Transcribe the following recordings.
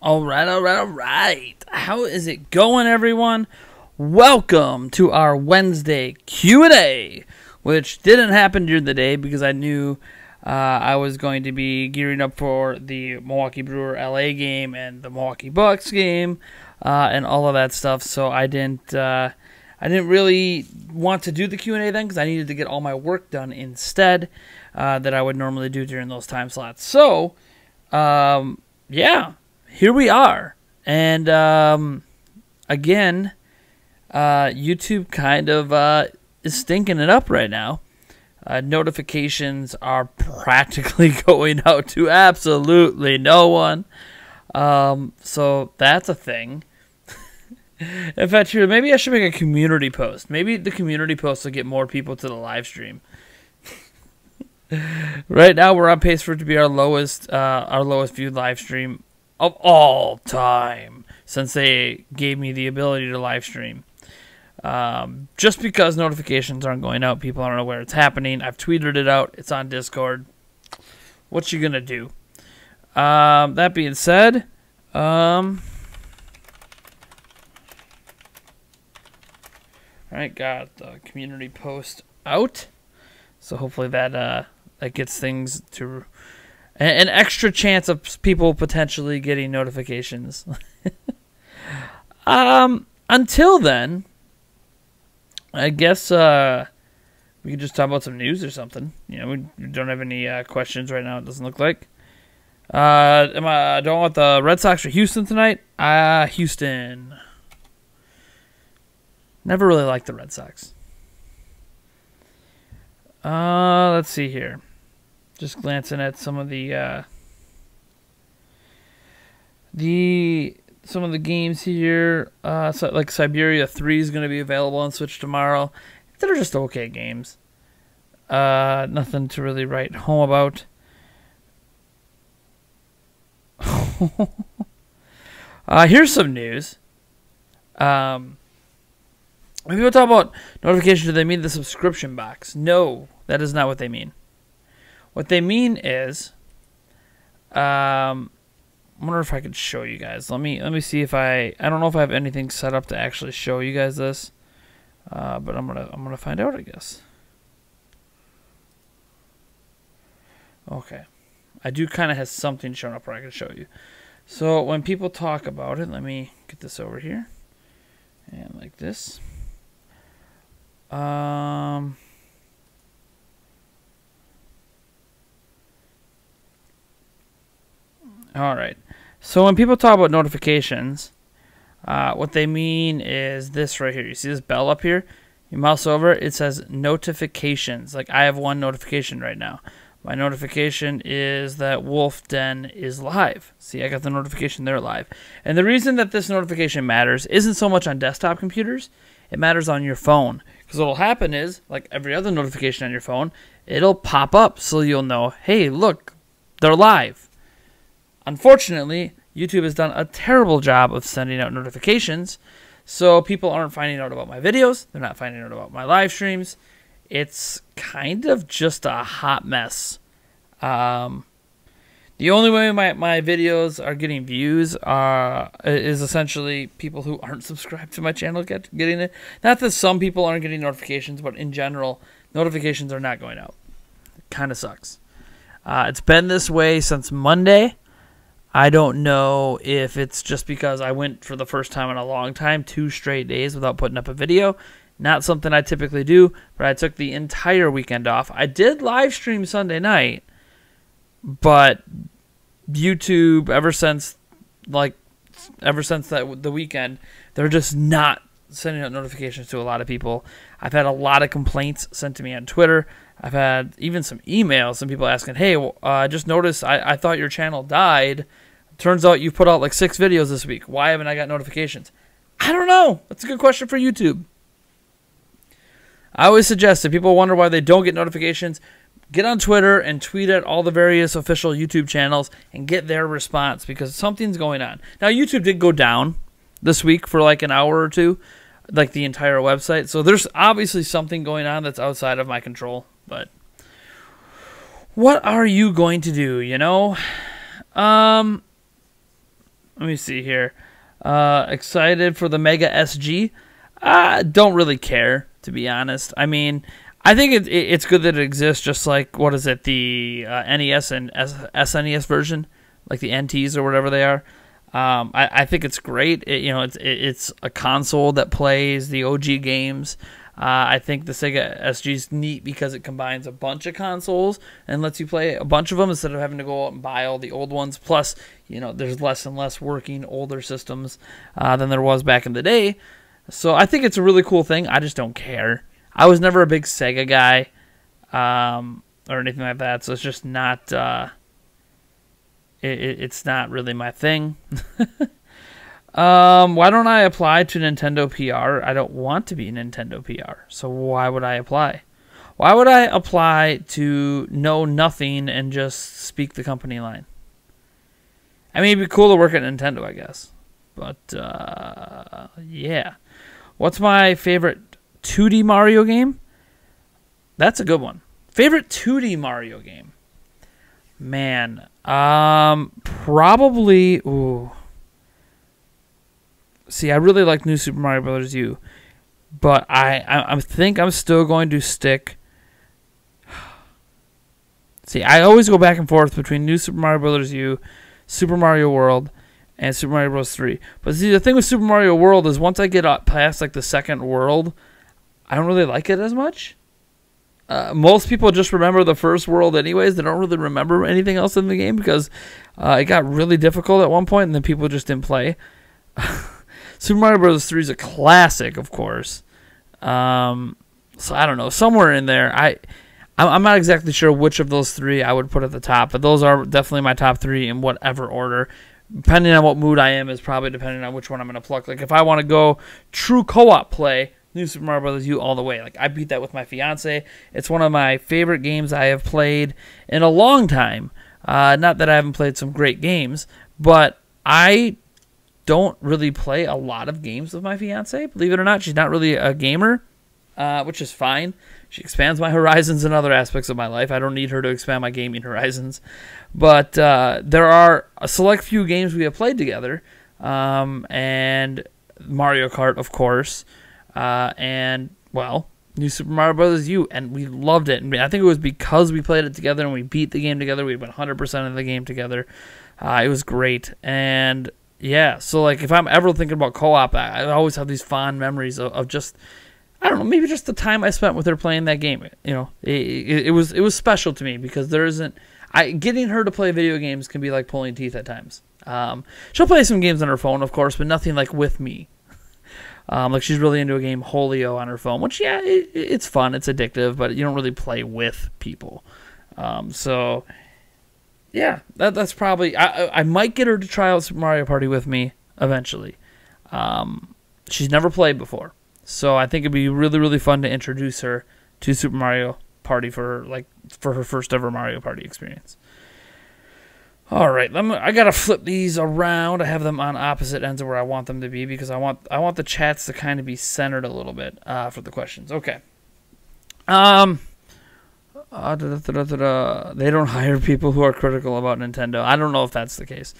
All right. How is it going, everyone? Welcome to our Wednesday Q&A, which didn't happen during the day because I knew I was going to be gearing up for the Milwaukee Brewer LA game and the Milwaukee Bucks game and all of that stuff. So I didn't really want to do the Q&A then because I needed to get all my work done instead that I would normally do during those time slots. So, yeah. Here we are, and again, YouTube kind of is stinking it up right now. Notifications are practically going out to absolutely no one, so that's a thing. In fact, maybe I should make a community post. Maybe the community post will get more people to the live stream. Right now, we're on pace for it to be our lowest viewed live stream of all time since they gave me the ability to live stream. Just because notifications aren't going out, people aren't aware it's happening. I've tweeted it out. It's on Discord. What you gonna do? That being said, all right, got the community post out. So hopefully that gets things to an extra chance of people potentially getting notifications. Until then, I guess we could just talk about some news or something. You know, we don't have any questions right now, it doesn't look like. Do I want the Red Sox or Houston tonight? Houston. Never really liked the Red Sox. Let's see here. Just glancing at some of the games here. So like Siberia 3 is going to be available on Switch tomorrow. They're just okay games. Nothing to really write home about. Here's some news. When people talk about notifications, do they mean the subscription box? No, that is not what they mean. What they mean is, I wonder if I could show you guys. Let me see if I don't know if I have anything set up to actually show you guys this, but I'm gonna find out, I guess. Okay, I do kind of have something shown up where I can show you. So when people talk about it, let me get this over here, and like this. All right. So when people talk about notifications, what they mean is this right here. You see this bell up here? You mouse over it, it says notifications. Like I have one notification right now. My notification is that Wolf Den is live. See, I got the notification there live. And the reason that this notification matters isn't so much on desktop computers. It matters on your phone. Because what will happen is, like every other notification on your phone, it'll pop up so you'll know, hey, look, they're live. Unfortunately, YouTube has done a terrible job of sending out notifications, so people aren't finding out about my videos. They're not finding out about my live streams. It's kind of just a hot mess. The only way my videos are getting views is essentially people who aren't subscribed to my channel getting it. Not that some people aren't getting notifications, but in general, notifications are not going out. It kind of sucks. It's been this way since Monday. I don't know if it's just because I went for the first time in a long time, 2 straight days without putting up a video. Not something I typically do, but I took the entire weekend off. I did live stream Sunday night, but YouTube, ever since the weekend, they're just not sending out notifications to a lot of people. I've had a lot of complaints sent to me on Twitter. I've had even some emails, some people asking, hey, I just noticed I thought your channel died. Turns out you put out like 6 videos this week. Why haven't I got notifications? I don't know. That's a good question for YouTube. I always suggest if people wonder why they don't get notifications, get on Twitter and tweet at all the various official YouTube channels and get their response because something's going on. Now, YouTube did go down this week for like an hour or two, like the entire website. So there's obviously something going on that's outside of my control. But what are you going to do, you know? Let me see here. Excited for the Mega SG? Don't really care, to be honest. I mean, I think it's good that it exists, just like, what is it, the NES and SNES version, like the NTs or whatever they are. I think it's great. It's a console that plays the OG games. I think the Sega SG is neat because it combines a bunch of consoles and lets you play a bunch of them instead of having to go out and buy all the old ones. Plus, there's less and less working older systems than there was back in the day. So I think it's a really cool thing. I just don't care. I was never a big Sega guy or anything like that, so it's just not it's not really my thing. Why don't I apply to Nintendo PR? I don't want to be Nintendo PR, so why would I apply? Why would I apply to know nothing and just speak the company line? I mean, it'd be cool to work at Nintendo, I guess. But, yeah. What's my favorite 2D Mario game? That's a good one. Favorite 2D Mario game? Man, probably... Ooh. See, I really like New Super Mario Bros. U, but I think I'm still going to stick. See, I always go back and forth between New Super Mario Bros. U, Super Mario World, and Super Mario Bros. 3. But see, the thing with Super Mario World is once I get up past like the second world, I don't really like it as much. Most people just remember the first world anyways. They don't really remember anything else in the game because it got really difficult at one point and then people just didn't play. Super Mario Bros. 3 is a classic, of course. So I don't know. Somewhere in there, I'm not exactly sure which of those 3 I would put at the top, but those are definitely my top 3 in whatever order. Depending on what mood I am is probably depending on which one I'm going to pluck. Like if I want to go true co-op play, New Super Mario Bros. U all the way. Like I beat that with my fiance. It's one of my favorite games I have played in a long time. Not that I haven't played some great games, but I don't really play a lot of games with my fiance. Believe it or not, she's not really a gamer, which is fine. She expands my horizons in other aspects of my life. I don't need her to expand my gaming horizons. But there are a select few games we have played together, and Mario Kart, of course, and, well, New Super Mario Bros. U, and we loved it. And I think it was because we played it together and we beat the game together. We went 100% of the game together. It was great. And yeah, so like if I'm ever thinking about co-op, I always have these fond memories of just, I don't know, maybe just the time I spent with her playing that game. It was special to me because getting her to play video games can be like pulling teeth at times. She'll play some games on her phone, of course, but nothing like with me. Like she's really into a game Holio on her phone, which it's fun, it's addictive, but you don't really play with people. So yeah, that's probably I might get her to try out Super Mario Party with me eventually. She's never played before, so I think it'd be really, really fun to introduce her to Super Mario Party for her first ever Mario Party experience. All right, I gotta flip these around. I have them on opposite ends of where I want them to be because I want the chats to kind of be centered a little bit for the questions. Okay. They don't hire people who are critical about Nintendo. I don't know if that's the case.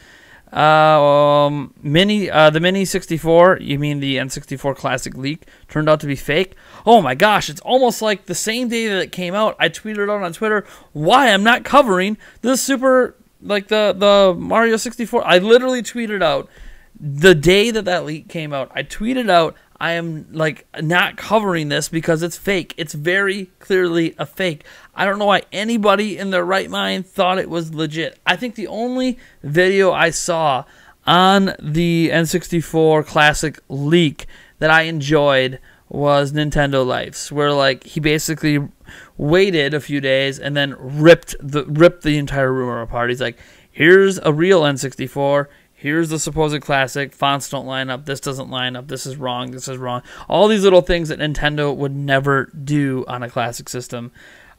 The Mini 64, you mean the N64 Classic leak, turned out to be fake. Oh my gosh, it's almost like the same day that it came out, I tweeted out on Twitter why I'm not covering the the Mario 64. I literally tweeted out the day that leak came out. I tweeted out, I am not covering this because it's fake. It's very clearly a fake. I don't know why anybody in their right mind thought it was legit. I think the only video I saw on the N64 Classic leak that I enjoyed was Nintendo Life's, where he basically waited a few days and then ripped the entire rumor apart. He's like, here's a real N64. Here's the supposed classic. Fonts don't line up. This doesn't line up. This is wrong. This is wrong. All these little things that Nintendo would never do on a classic system.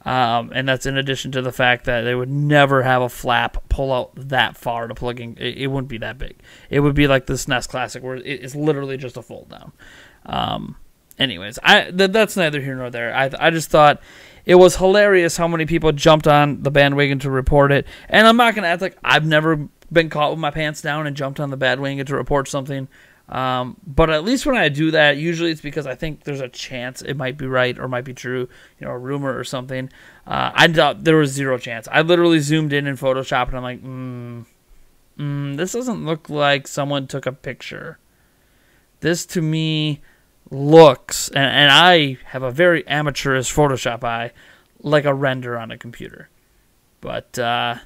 And that's in addition to the fact that they would never have a flap pull out that far to plug in. It wouldn't be that big. It would be like the SNES Classic where it's literally just a fold down. Anyways, that's neither here nor there. I just thought it was hilarious how many people jumped on the bandwagon to report it. And I'm not going to act like I've never been caught with my pants down and jumped on the bandwagon to report something. But at least when I do that, usually it's because I think there's a chance it might be right or might be true, a rumor or something. I doubt there was zero chance. I literally zoomed in Photoshop and I'm like, this doesn't look like someone took a picture. This to me looks, and I have a very amateurish Photoshop eye, like a render on a computer. But that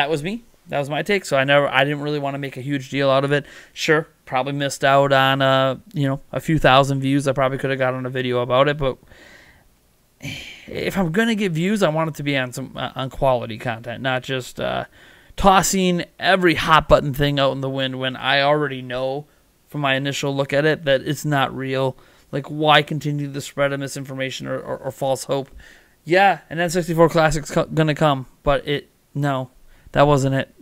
was me. That was my take. So I didn't really want to make a huge deal out of it. Sure, probably missed out on a few thousand views. I probably could have got on a video about it, but if I'm gonna get views, I want it to be on some on quality content, not just tossing every hot button thing out in the wind when I already know from my initial look at it that it's not real. Like, why continue the spread of misinformation or false hope? Yeah, an N64 Classic's gonna come, but no, that wasn't it.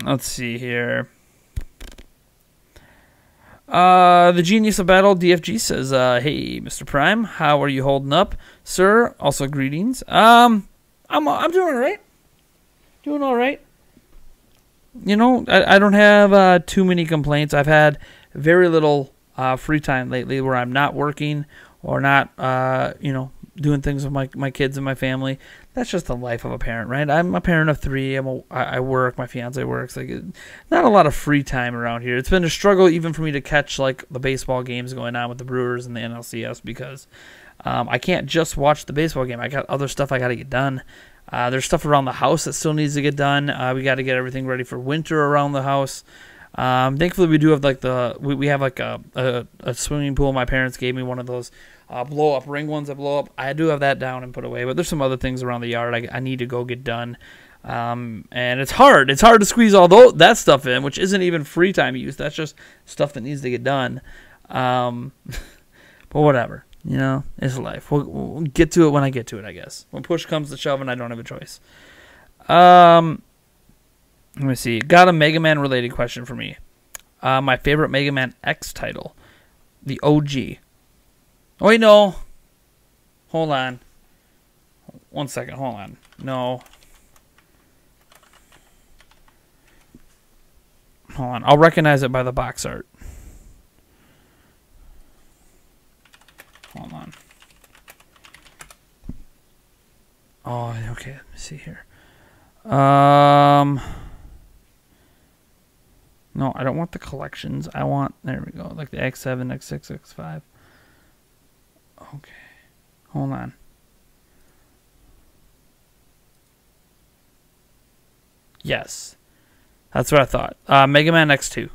Let's see here. The Genius of Battle DFG says, "Hey, Mr. Prime, how are you holding up, sir? Also, greetings. I'm doing all right. Doing all right. I don't have too many complaints. I've had very little free time lately where I'm not working or not, doing things with my kids and my family. That's just the life of a parent, right? I'm a parent of 3. I work. My fiance works. Not a lot of free time around here. It's been a struggle even for me to catch the baseball games going on with the Brewers and the NLCS because I can't just watch the baseball game. I got other stuff I got to get done. There's stuff around the house that still needs to get done. We got to get everything ready for winter around the house. Thankfully, we do have we have a swimming pool. My parents gave me one of those blow up ring ones that blow up. I do have that down and put away, but there's some other things around the yard I need to go get done. And it's hard. It's hard to squeeze all that stuff in, which isn't even free time use. That's just stuff that needs to get done. But whatever. It's life. We'll get to it when I get to it, I guess. When push comes to shove and I don't have a choice. Let me see. Got a Mega Man related question for me. My favorite Mega Man X title. The OG. Oh, wait, no. Hold on. 1 second. Hold on. No. Hold on. I'll recognize it by the box art. Hold on. Oh, okay. Let me see here. No, I don't want the collections. I want, there we go, like the X7, X6, X5. Okay. Hold on. Yes. That's what I thought. Mega Man X2.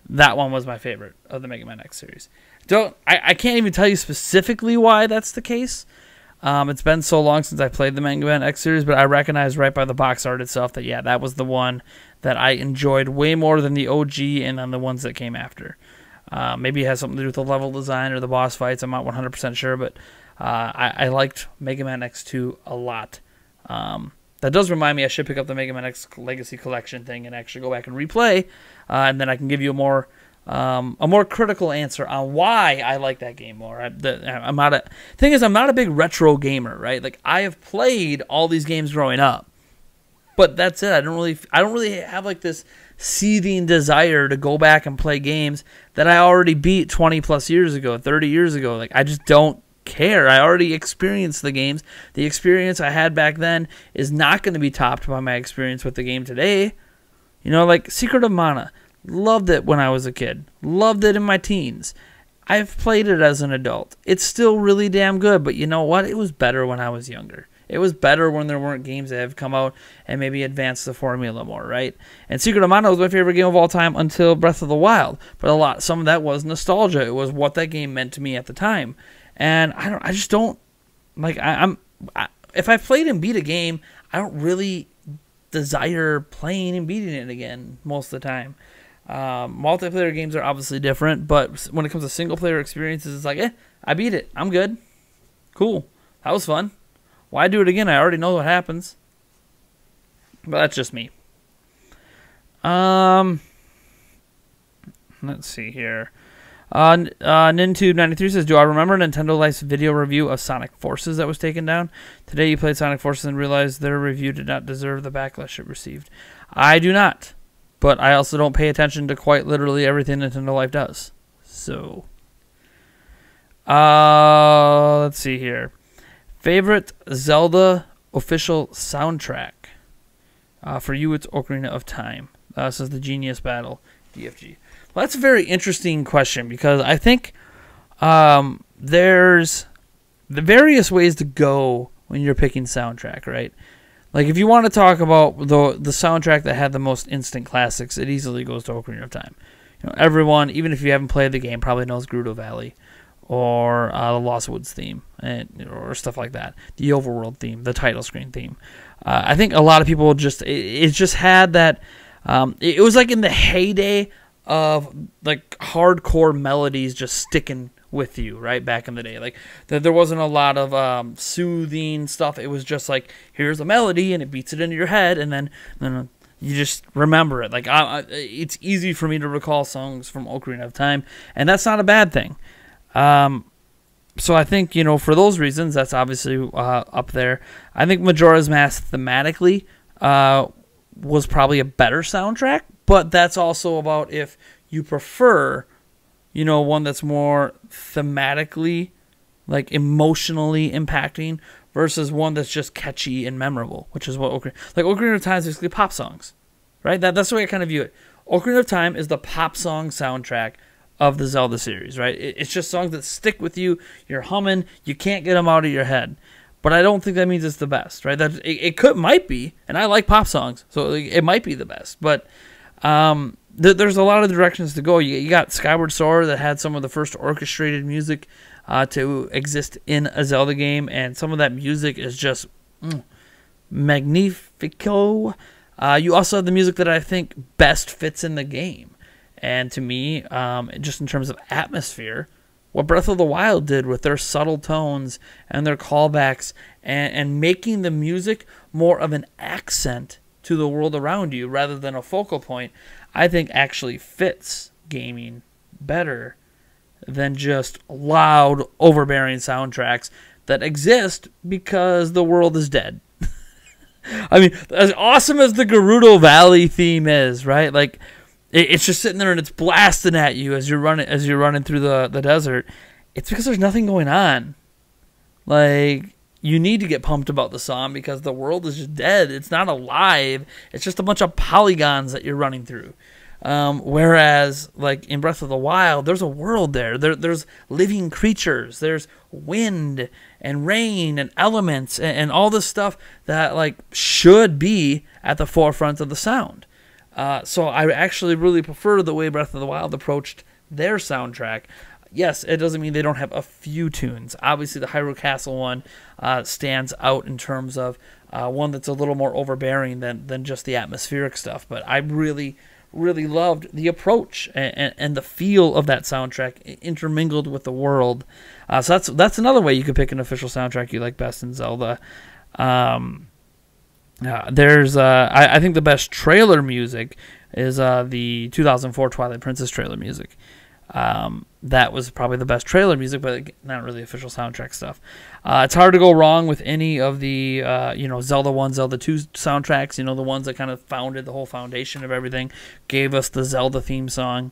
That one was my favorite of the Mega Man X series. I can't even tell you specifically why that's the case. It's been so long since I played the Mega Man X series, but I recognize right by the box art itself that, yeah, that was the one that I enjoyed way more than the OG and then the ones that came after. Maybe it has something to do with the level design or the boss fights. I'm not 100% sure, but I liked Mega Man X2 a lot. That does remind me I should pick up the Mega Man X Legacy Collection thing and actually go back and replay, and then I can give you a more critical answer on why I like that game more. I'm not a big retro gamer, right? Like, I have played all these games growing up, but that's it. I don't really have like this seething desire to go back and play games that I already beat 20 plus years ago, 30 years ago. Like, I just don't care. I already experienced the games. The experience I had back then is not going to be topped by my experience with the game today. You know, like Secret of Mana. Loved it when I was a kid. Loved it in my teens. I've played it as an adult. It's still really damn good, but you know what? It was better when I was younger. It was better when there weren't games that have come out and maybe advanced the formula more, right? And Secret of Mana was my favorite game of all time until Breath of the Wild. But some of that was nostalgia. It was what that game meant to me at the time. And I just don't like. If I played and beat a game, I don't really desire playing and beating it again most of the time. Multiplayer games are obviously different, but when it comes to single player experiences, it's like, I beat it. I'm good. Cool. That was fun. Why do it again? I already know what happens. But that's just me. Let's see here. Nintube93 says, do I remember Nintendo Life's video review of Sonic Forces that was taken down? Today you played Sonic Forces and realized their review did not deserve the backlash it received. I do not. But I also don't pay attention to quite literally everything Nintendo Life does. So, let's see here. Favorite Zelda official soundtrack? For you, it's Ocarina of Time. This is the Genius Battle, DFG. Well, that's a very interesting question because I think there's the various ways to go when you're picking soundtrack, right? Like, if you want to talk about the soundtrack that had the most instant classics, it easily goes to Ocarina of Time. You know, everyone, even if you haven't played the game, probably knows Gerudo Valley or the Lost Woods theme or stuff like that. The Overworld theme, the title screen theme. I think a lot of people it just had that. It was like in the heyday of like hardcore melodies just sticking with you, right, back in the day. Like, there wasn't a lot of soothing stuff. It was just like, here's a melody and it beats it into your head, and then you just remember it. Like, it's easy for me to recall songs from Ocarina of Time, and that's not a bad thing. So I think, you know, for those reasons, that's obviously up there. I think Majora's Mask thematically was probably a better soundtrack, but that's also about if you prefer, you know, one that's more thematically, like, emotionally impacting versus one that's just catchy and memorable, which is what Ocarina of Time is basically pop songs, right? That's the way I kind of view it. Ocarina of Time is the pop song soundtrack of the Zelda series, right? It's just songs that stick with you. You're humming. You can't get them out of your head. But I don't think that means it's the best, right? It might be, and I like pop songs, so it might be the best. But there's a lot of directions to go. You got Skyward Sword that had some of the first orchestrated music to exist in a Zelda game, and some of that music is just magnifico. You also have the music that I think best fits in the game. And to me, just in terms of atmosphere, what Breath of the Wild did with their subtle tones and their callbacks and making the music more of an accent to the world around you rather than a focal point, I think actually fits gaming better than just loud, overbearing soundtracks that exist because the world is dead. I mean, as awesome as the Gerudo Valley theme is, right? Like, it's just sitting there and it's blasting at you as you're running through the desert. It's because there's nothing going on. Like, you need to get pumped about the song because the world is just dead. It's not alive. It's just a bunch of polygons that you're running through. Whereas, like in Breath of the Wild, there's a world there. There's living creatures. There's wind and rain and elements and all this stuff that like should be at the forefront of the sound. So I actually really prefer the way Breath of the Wild approached their soundtrack. Yes, it doesn't mean they don't have a few tunes. Obviously, the Hyrule Castle one stands out in terms of one that's a little more overbearing than just the atmospheric stuff. But I really, really loved the approach and the feel of that soundtrack intermingled with the world. So that's another way you could pick an official soundtrack you like best in Zelda. There's I think the best trailer music is the 2004 Twilight Princess trailer music. That was probably the best trailer music, but not really official soundtrack stuff. It's hard to go wrong with any of the Zelda 1, Zelda 2 soundtracks, the ones that kind of founded the whole foundation of everything, gave us the Zelda theme song.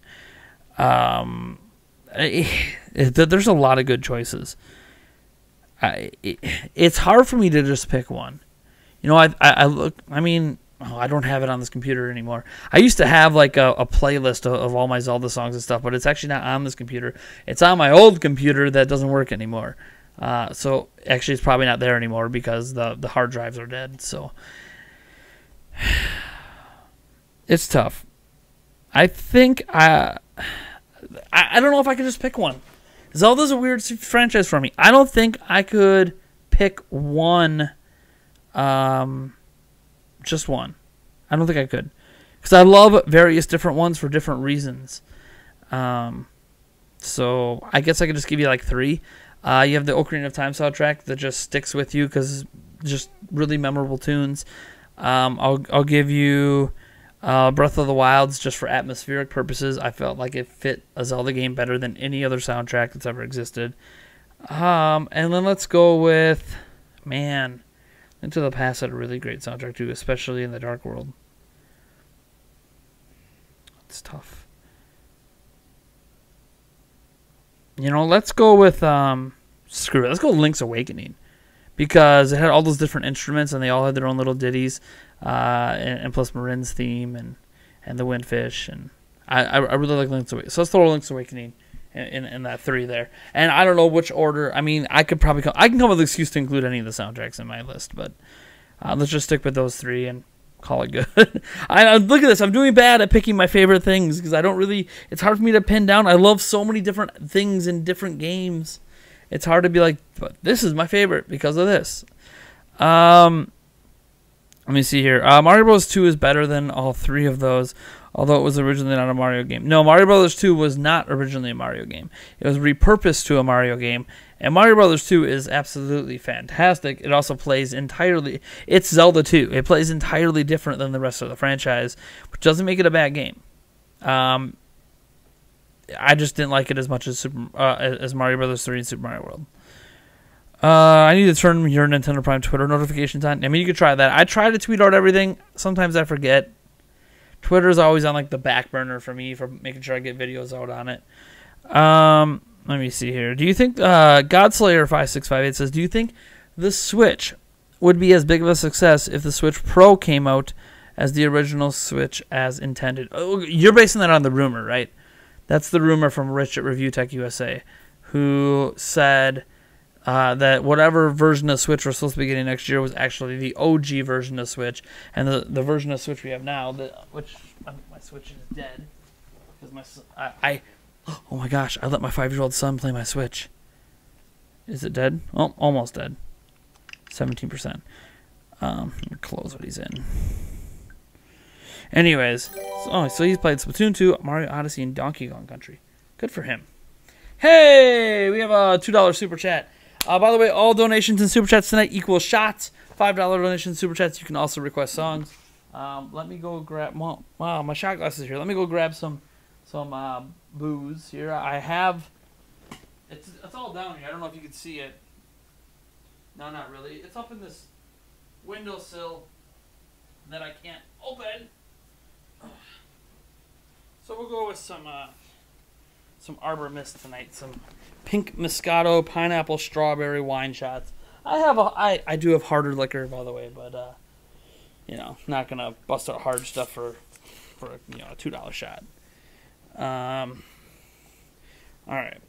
There's a lot of good choices. It's hard for me to just pick one. I don't have it on this computer anymore. I used to have like a playlist of all my Zelda songs and stuff, but it's actually not on this computer. It's on my old computer that doesn't work anymore. So actually it's probably not there anymore because the hard drives are dead. So it's tough. I think I don't know if I could just pick one. Zelda's a weird franchise for me. I don't think I could pick one. Just one. I don't think I could. Because I love various different ones for different reasons. So I guess I could just give you like three. You have the Ocarina of Time soundtrack that just sticks with you because just really memorable tunes. I'll give you Breath of the Wilds just for atmospheric purposes. I felt like it fit a Zelda game better than any other soundtrack that's ever existed. And then let's go with, Into the Past had a really great soundtrack too, especially in the Dark World. It's tough. Let's go with screw it. Let's go with Link's Awakening because it had all those different instruments and they all had their own little ditties, and plus Marin's theme and the Windfish, and I really like Link's Awakening. So let's throw Link's Awakening in that three there. And I don't know which order. I could probably I can come up with an excuse to include any of the soundtracks in my list, but let's just stick with those three and call it good. Look at this. I'm doing bad at picking my favorite things because it's hard for me to pin down. I love so many different things in different games. It's hard to be like, but this is my favorite because of this. Let me see here. Mario Bros. 2 is better than all three of those, although it was originally not a Mario game. No, Mario Bros. 2 was not originally a Mario game. It was repurposed to a Mario game, and Mario Bros. 2 is absolutely fantastic. It also plays entirely... It's Zelda 2. It plays entirely different than the rest of the franchise, which doesn't make it a bad game. I just didn't like it as much as Mario Bros. 3 and Super Mario World. I need to turn your Nintendo Prime Twitter notifications on. You could try that. I try to tweet out everything. Sometimes I forget. Twitter's always on like the back burner for me for making sure I get videos out on it. Let me see here. Do you think Godslayer5658 says, do you think the Switch would be as big of a success if the Switch Pro came out as the original Switch as intended? Oh, you're basing that on the rumor, right? That's the rumor from Rich at Review Tech USA, who said that whatever version of Switch we're supposed to be getting next year was actually the OG version of Switch, and the version of Switch we have now, which my Switch is dead because oh my gosh, I let my 5-year-old son play my Switch. Is it dead? Oh, almost dead. 17%. Close what he's in. Anyways, so he's played Splatoon 2, Mario Odyssey, and Donkey Kong Country. Good for him. Hey, we have a $2 super chat. By the way, all donations and super chats tonight equal shots. $5 donations, super chats. You can also request songs. Let me go grab. Wow, my shot glass is here. Let me go grab some booze here. I have. It's all down here. I don't know if you can see it. No, not really. It's up in this windowsill that I can't open. So we'll go with some Arbor Mist tonight. Some pink Moscato, pineapple, strawberry wine shots. I do have harder liquor, by the way, but not gonna bust out hard stuff for for a $2 shot. All right.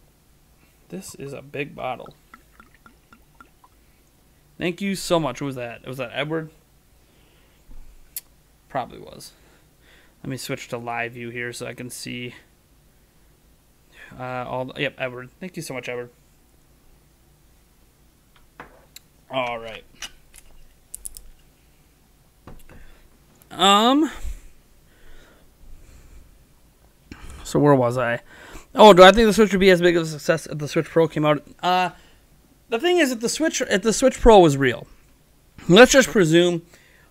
This is a big bottle. Thank you so much. Who was that? Was that Edward? Probably was. Let me switch to live view here so I can see yep, Edward. Thank you so much, Edward. All right. So where was I? Oh, do I think the Switch would be as big of a success if the Switch Pro came out? The thing is, if the Switch Pro was real, let's just presume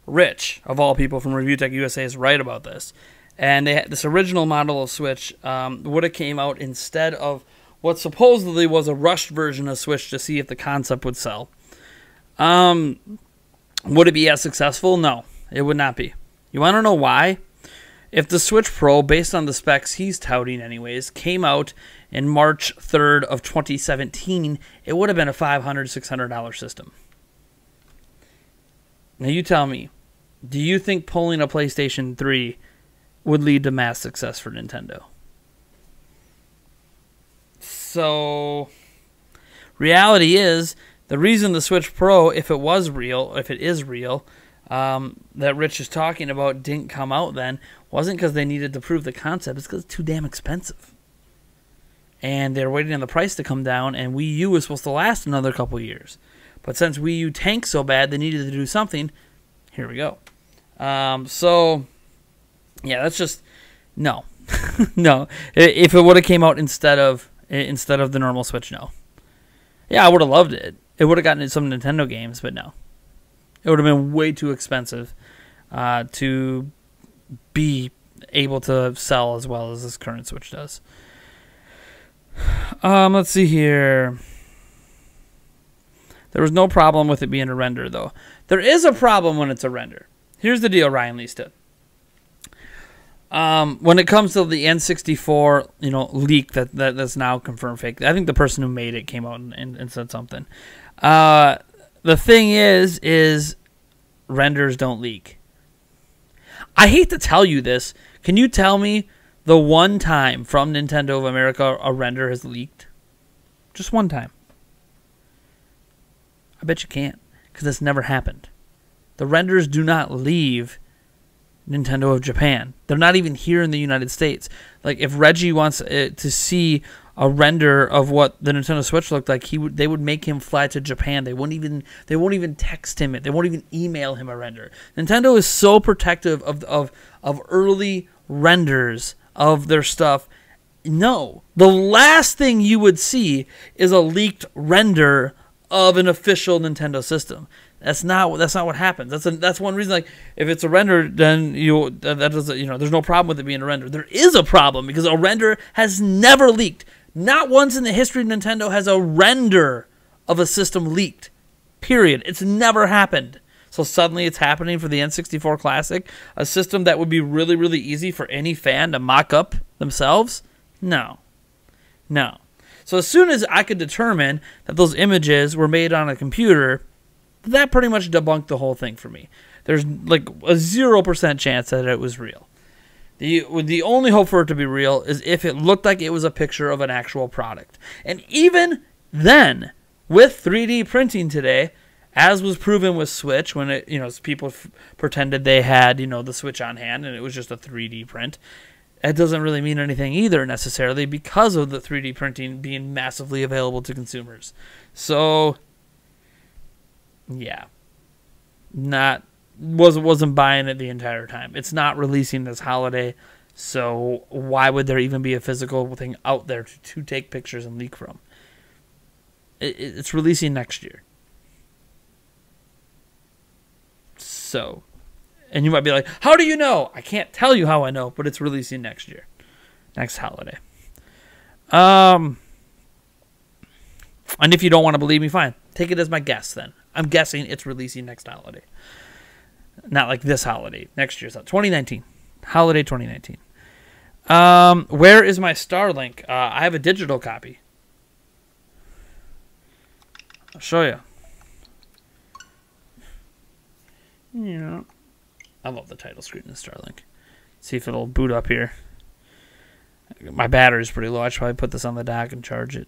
Rich, of all people from Review Tech USA, is right about this, and this original model of Switch would have came out instead of what supposedly was a rushed version of Switch to see if the concept would sell. Would it be as successful? No, it would not be. You want to know why? If the Switch Pro, based on the specs he's touting anyways, came out in March 3rd of 2017, it would have been a $500, $600 system. Now you tell me, do you think pulling a PlayStation 3 would lead to mass success for Nintendo? So, reality is, the reason the Switch Pro, if it is real, that Rich is talking about didn't come out then, wasn't because they needed to prove the concept. It's because it's too damn expensive. And they're waiting on the price to come down, and Wii U was supposed to last another couple years. But since Wii U tanked so bad, they needed to do something. Here we go. So, yeah, that's just, no. No. If it would have came out instead of the normal Switch, no. Yeah, I would have loved it. It would have gotten some Nintendo games, but no. It would have been way too expensive to be able to sell as well as this current Switch does. Let's see here. There was no problem with it being a render, though. There is a problem when it's a render. Here's the deal, Ryan Leasta. When it comes to the N64, leak that's now confirmed fake, I think the person who made it came out and said something. The thing is renders don't leak. I hate to tell you this. Can you tell me the one time from Nintendo of America a render has leaked? Just one time. I bet you can't, because it's never happened. The renders do not leave Nintendo of Japan. They're not even here in the United States. Like, if Reggie wants to see a render of what the Nintendo Switch looked like, they would make him fly to Japan. They won't even text him it. They won't even email him a render. Nintendo is so protective of early renders of their stuff. No, the last thing you would see is a leaked render of an official Nintendo system. That's not what happens. That's one reason. Like, if it's a render, then there's no problem with it being a render. There is a problem because a render has never leaked. Not once in the history of Nintendo has a render of a system leaked. Period. It's never happened. So suddenly it's happening for the N64 Classic, a system that would be really, really easy for any fan to mock up themselves? No. So as soon as I could determine that those images were made on a computer, that pretty much debunked the whole thing for me. There's like a 0% chance that it was real. The only hope for it to be real is if it looked like it was a picture of an actual product. And even then, with 3D printing today, as was proven with Switch, when people pretended they had the Switch on hand and it was just a 3D print, it doesn't really mean anything either necessarily because of the 3D printing being massively available to consumers. So, yeah, wasn't buying it the entire time. It's not releasing this holiday, so why would there even be a physical thing out there to take pictures and leak from? It's releasing next year. So, and you might be like, how do you know? I can't tell you how I know, but it's releasing next year. Next holiday. And if you don't want to believe me, fine. Take it as my guess then. I'm guessing it's releasing next holiday. Not like this holiday. Next year's 2019. Holiday 2019. Where is my Starlink? I have a digital copy. I'll show you. Yeah. I love the title screen in Starlink. See if it'll boot up here. My battery's pretty low. I should probably put this on the dock and charge it.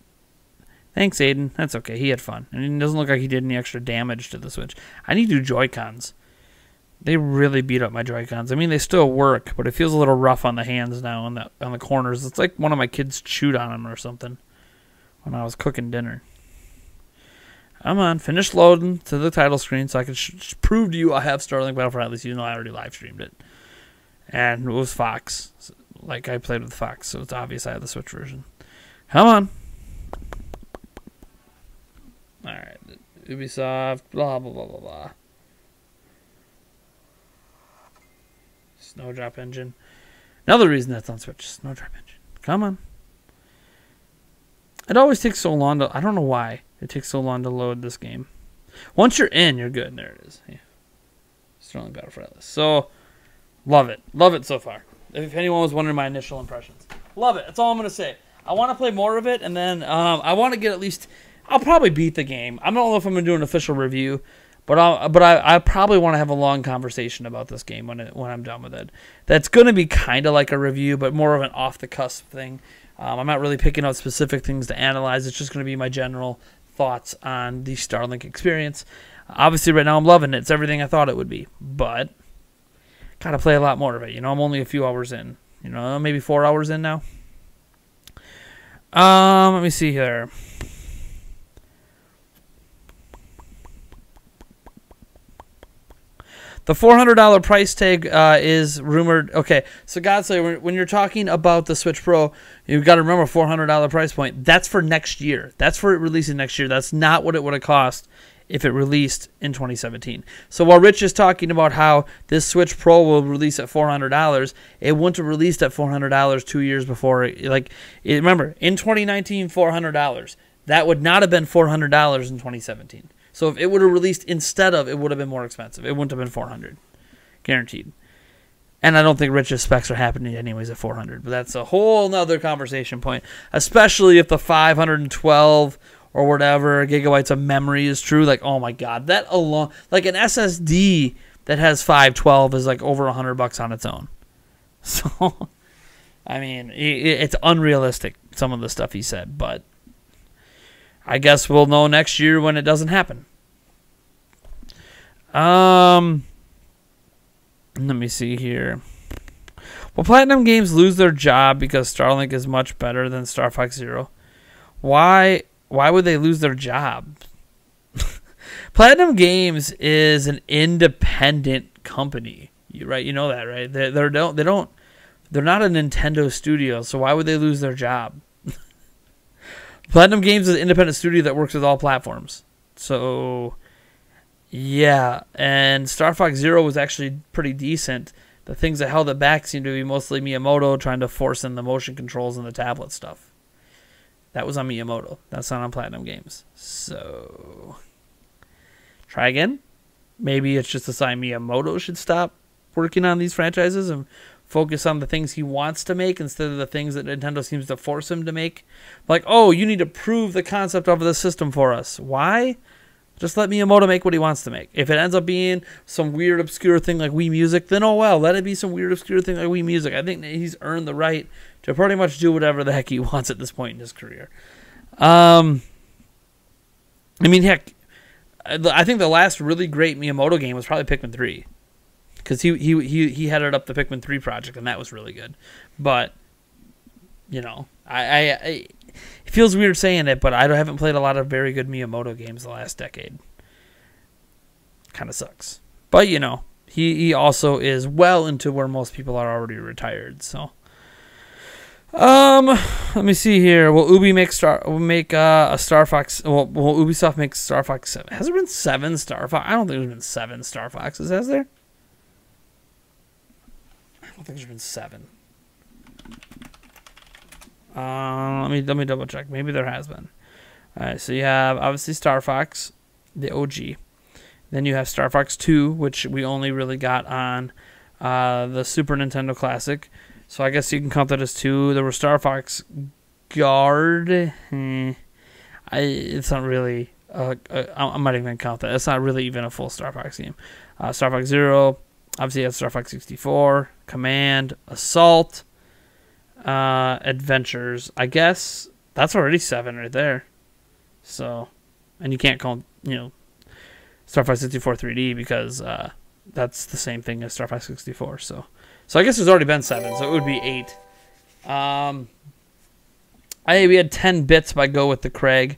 Thanks, Aiden. That's okay. He had fun. And it doesn't look like he did any extra damage to the Switch. I need new Joy-Cons. They really beat up my Joy-Cons. I mean, they still work, but it feels a little rough on the hands now on the corners. It's like one of my kids chewed on them or something when I was cooking dinner. Come on, finish loading to the title screen so I can prove to you I have Starlink Battlefront. At least you know I already live streamed it. And it was Fox. Like, I played with Fox, so it's obvious I have the Switch version. Come on. Alright, Ubisoft, blah, blah, blah, blah, blah. Snowdrop Engine. Another reason that's on Switch, Snowdrop Engine. Come on. It always takes so long to... I don't know why it takes so long to load this game. Once you're in, you're good. There it is. Yeah. Sterling Battlefront. So, love it. Love it so far. If anyone was wondering my initial impressions. Love it. That's all I'm going to say. I want to play more of it, and then I want to get at least... I'll probably beat the game. I don't know if I'm going to do an official review, but I probably want to have a long conversation about this game when I'm done with it. That's going to be kind of like a review, but more of an off-the-cusp thing. I'm not really picking out specific things to analyze. It's just going to be my general thoughts on the Starlink experience. Obviously, right now I'm loving it. It's everything I thought it would be, but got to play a lot more of it. You know, I'm only a few hours in. You know, maybe 4 hours in now. Let me see here. The $400 price tag is rumored. Okay, so Godslayer, when you're talking about the Switch Pro, you've got to remember $400 price point. That's for next year. That's for it releasing next year. That's not what it would have cost if it released in 2017. So while Rich is talking about how this Switch Pro will release at $400, it wouldn't have released at $400 2 years before. Remember, in 2019, $400. That would not have been $400 in 2017. So if it would have released instead of, it would have been more expensive. It wouldn't have been $400, guaranteed. And I don't think Rich's specs are happening anyways at $400, but that's a whole nother conversation point. Especially if the 512 or whatever gigabytes of memory is true. Like, oh my god, that alone, like an SSD that has 512 is like over $100 on its own. So, I mean, it's unrealistic, some of the stuff he said, but I guess we'll know next year when it doesn't happen. Let me see here. Will Platinum Games lose their job because Starlink is much better than Star Fox Zero? Why would they lose their job? Platinum Games is an independent company. Right? You know that, right? They're not a Nintendo studio, so why would they lose their job? Platinum Games is an independent studio that works with all platforms. So, yeah. And Star Fox Zero was actually pretty decent. The things that held it back seemed to be mostly Miyamoto trying to force in the motion controls and the tablet stuff. That was on Miyamoto. That's not on Platinum Games. So, try again. Maybe it's just a sign Miyamoto should stop working on these franchises and focus on the things he wants to make instead of the things that Nintendo seems to force him to make. Like, oh, you need to prove the concept of the system for us. Why? Just let Miyamoto make what he wants to make. If it ends up being some weird, obscure thing like Wii Music, then oh well, let it be some weird, obscure thing like Wii Music. I think that he's earned the right to pretty much do whatever the heck he wants at this point in his career. I mean, heck, I think the last really great Miyamoto game was probably Pikmin 3. Because he headed up the Pikmin 3 project, and that was really good. But, you know, it feels weird saying it, but I haven't played a lot of very good Miyamoto games the last decade. Kind of sucks. But, you know, he also is well into where most people are already retired. So, let me see here. Will a Star Fox? Will Ubisoft make Star Fox 7? Has there been 7 Star Fox? I don't think there's been 7 Star Foxes, has there? I don't think there's been 7. Let me double check. Maybe there has been. All right, so you have obviously Star Fox, the OG. Then you have Star Fox 2, which we only really got on the Super Nintendo Classic. So I guess you can count that as 2. There was Star Fox Guard. It's not really. I'm not even gonna count that. It's not really even a full Star Fox game. Star Fox Zero. Obviously, that's Star Fox 64, Command, Assault, Adventures. I guess that's already 7 right there. So, and you can't call, Star Fox 64 3D because that's the same thing as Star Fox 64. So I guess there's already been 7, so it would be 8. We had 10 bits by Go With The Craig,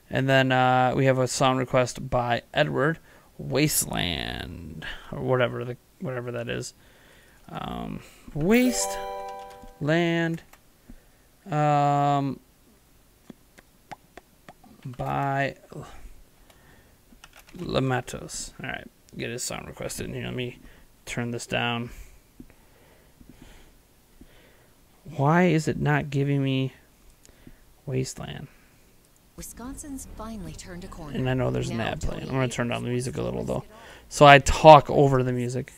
and then we have a song request by Edward, Wasteland, or whatever that is. Wasteland by Lamatos. All right, get his song requested in here. Let me turn this down. Why is it not giving me Wasteland? Wisconsin's finally turned a corner. And I know there's an ad playing. I'm going to turn down the music a little, though. So I talk over the music.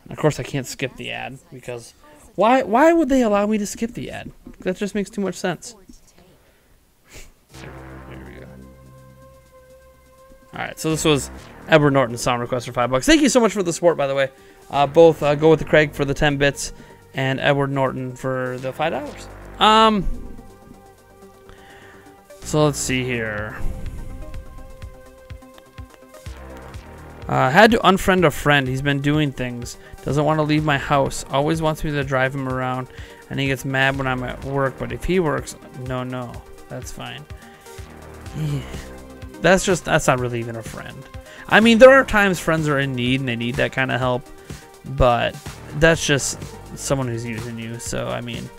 Of course, I can't skip the ad, because why would they allow me to skip the ad? That just makes too much sense. There we go. Alright, so this was Edward Norton's song request for $5. Thank you so much for the support, by the way. Both Go With The Craig for the 10 bits and Edward Norton for the $5. So let's see here. Had to unfriend a friend. He's been doing things. Doesn't want to leave my house. Always wants me to drive him around. And he gets mad when I'm at work. But if he works, no. That's fine. Yeah. That's not really even a friend. I mean, there are times friends are in need and they need that kind of help. But that's just someone who's using you. So, I mean,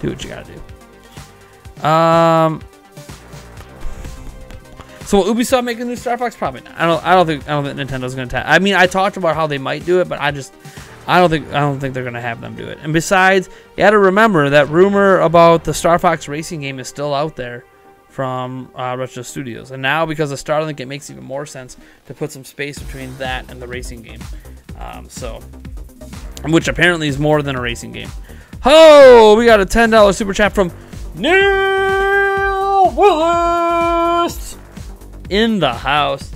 do what you gotta do. So will Ubisoft make a new Star Fox? Probably not. I don't think Nintendo's gonna I mean, I talked about how they might do it, but I don't think they're gonna have them do it. And besides, you gotta remember that rumor about the Star Fox racing game is still out there from Retro Studios. And now because of Starlink, it makes even more sense to put some space between that and the racing game. Which apparently is more than a racing game. Oh, we got a $10 super chat from Neil Willis in the house.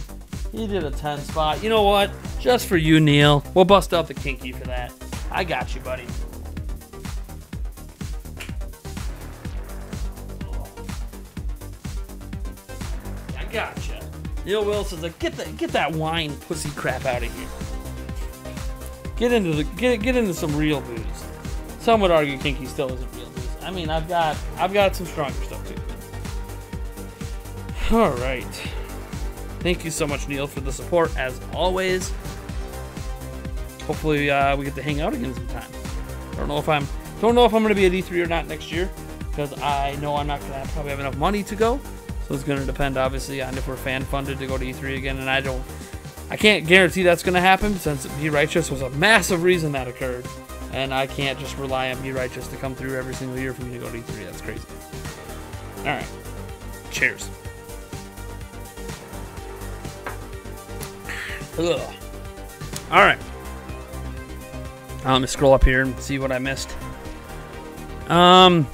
He did a 10 spot. You know what? Just for you, Neil. We'll bust out the kinky for that. I got you, buddy. I gotcha. Neil Willis is like, get that wine pussy crap out of here. Get into some real booze. Some would argue kinky still isn't real booze. I mean, I've got some stronger stuff too. All right. Thank you so much, Neil, for the support as always. Hopefully, we get to hang out again sometime. Don't know if I'm going to be at E3 or not next year, because I know I'm not going to probably have enough money to go. So it's going to depend, obviously, on if we're fan funded to go to E3 again, and I can't guarantee that's going to happen, since Be Righteous was a massive reason that occurred. And I can't just rely on Be Righteous to come through every single year for me to go to E3. That's crazy. Alright. Cheers. Ugh. Alright. Let me scroll up here and see what I missed. Oh,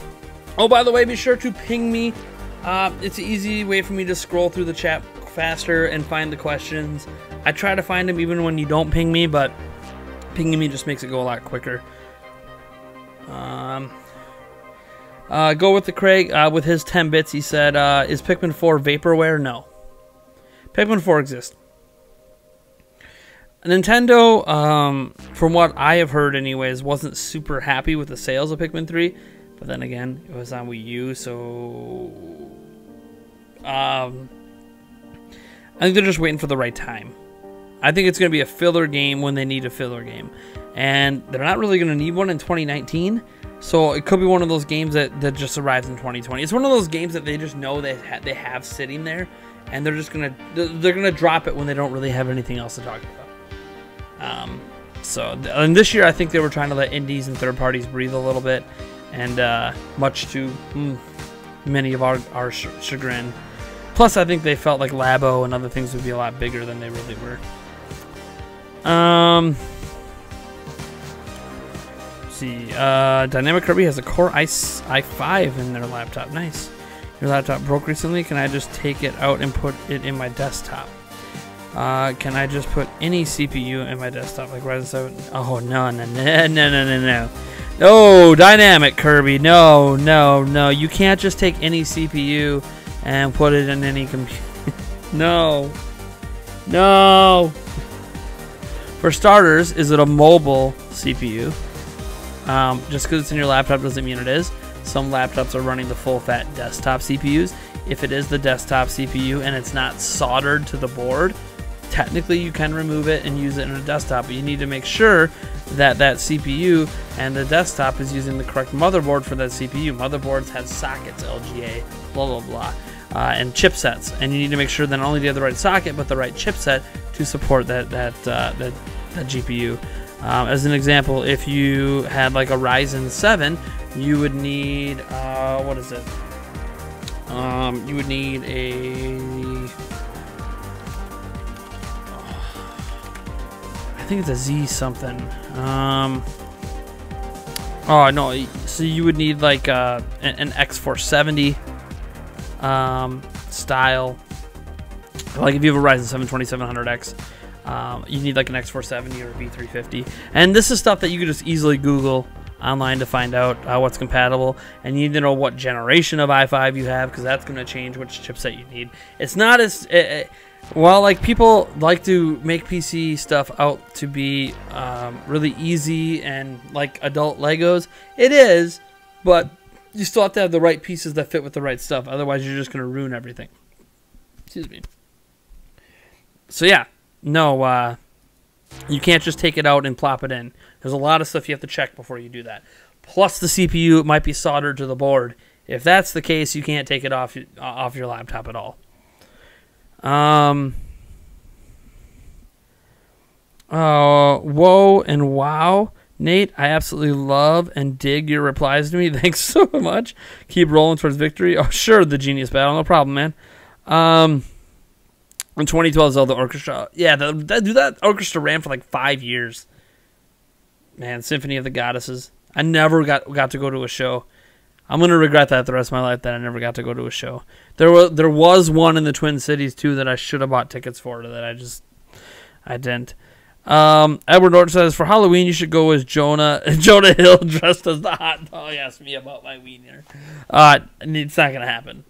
by the way, be sure to ping me. It's an easy way for me to scroll through the chat faster and find the questions. I try to find them even when you don't ping me, but pinging me just makes it go a lot quicker. Go With The Craig, with his 10 bits, he said, is Pikmin 4 vaporware? No. Pikmin 4 exists. Nintendo, from what I have heard anyways, wasn't super happy with the sales of Pikmin 3. But then again, it was on Wii U, so I think they're just waiting for the right time. I think it's going to be a filler game when they need a filler game. And they're not really going to need one in 2019. So it could be one of those games that just arrives in 2020. It's one of those games that they just know they have sitting there. And they're just going to drop it when they don't really have anything else to talk about. And this year I think they were trying to let indies and third parties breathe a little bit. And much to many of our chagrin. Plus, I think they felt like Labo and other things would be a lot bigger than they really were. Let's see. Dynamic Kirby has a Core i5 in their laptop. Nice. Your laptop broke recently. Can I just take it out and put it in my desktop? Can I just put any CPU in my desktop, like Ryzen 7? Oh, no. No, dynamic, Kirby. No. You can't just take any CPU and put it in any computer. No. For starters, is it a mobile CPU? Just because it's in your laptop doesn't mean it is. Some laptops are running the full-fat desktop CPUs. If it is the desktop CPU and it's not soldered to the board, technically you can remove it and use it in a desktop, but you need to make sure that that CPU and the desktop is using the correct motherboard for that CPU. Motherboards have sockets, LGA, blah, blah, blah, and chipsets. And you need to make sure that not only do you have the right socket, but the right chipset to support that GPU. As an example, if you had like a Ryzen 7, you would need, what is it? You would need a... I think it's a Z something. Oh no, so you would need like an X470 style. Like if you have a Ryzen 7 2700X, you need like an X470 or a B350. And this is stuff that you could just easily Google online to find out what's compatible. And you need to know what generation of i5 you have, because that's going to change which chipset you need. It's not as... well, like, people like to make PC stuff out to be really easy and like adult Legos. It is, but you still have to have the right pieces that fit with the right stuff. Otherwise, you're just going to ruin everything. Excuse me. So, yeah. No, you can't just take it out and plop it in. There's a lot of stuff you have to check before you do that. Plus, the CPU might be soldered to the board. If that's the case, you can't take it off your laptop at all. Whoa and wow, Nate, I absolutely love and dig your replies to me. Thanks so much. Keep rolling towards victory. Oh, sure, the Genius Battle, no problem, man. In 2012, Zelda Orchestra. Yeah, that orchestra ran for like 5 years. Man, Symphony of the Goddesses. I never got to go to a show. I'm going to regret that the rest of my life, that I never got to go to a show. There was one in the Twin Cities, too, that I should have bought tickets for, that I didn't. Edward Norton says, for Halloween, you should go as Jonah Hill dressed as the hot dog. He asked me about my wiener. It's not going to happen.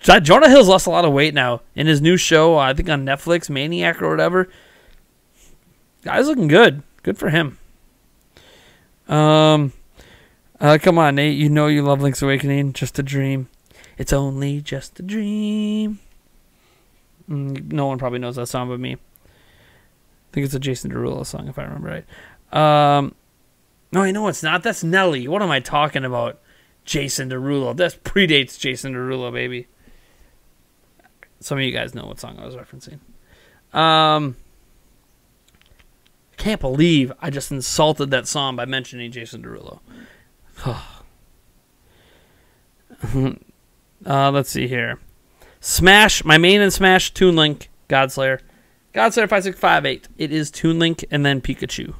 Jonah Hill's lost a lot of weight now. In his new show, I think on Netflix, Maniac or whatever. Guy's looking good. Good for him. Come on, Nate. You know you love Link's Awakening. Just a dream. It's only just a dream. No one probably knows that song but me. I think it's a Jason Derulo song, if I remember right. No, I know it's not. That's Nelly. What am I talking about? Jason Derulo. This predates Jason Derulo, baby. Some of you guys know what song I was referencing. Can't believe I just insulted that song by mentioning Jason Derulo. Let's see here. Smash, my main in Smash, Toon Link, Godslayer. Godslayer 5658. It is Toon Link and then Pikachu.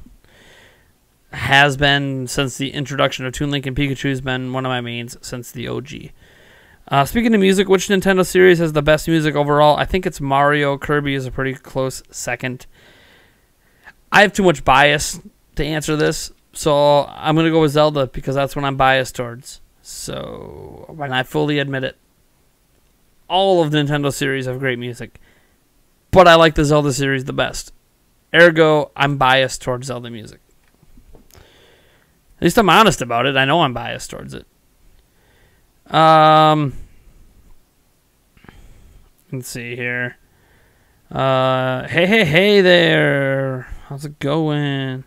Has been since the introduction of Toon Link, and Pikachu has been one of my mains since the OG. Speaking of music, which Nintendo series has the best music overall? I think it's Mario. Kirby is a pretty close second. I have too much bias to answer this, so I'm going to go with Zelda because that's what I'm biased towards. So, when I fully admit it, all of the Nintendo series have great music, but I like the Zelda series the best. Ergo, I'm biased towards Zelda music. At least I'm honest about it. I know I'm biased towards it. Let's see here. Hey there. How's it going?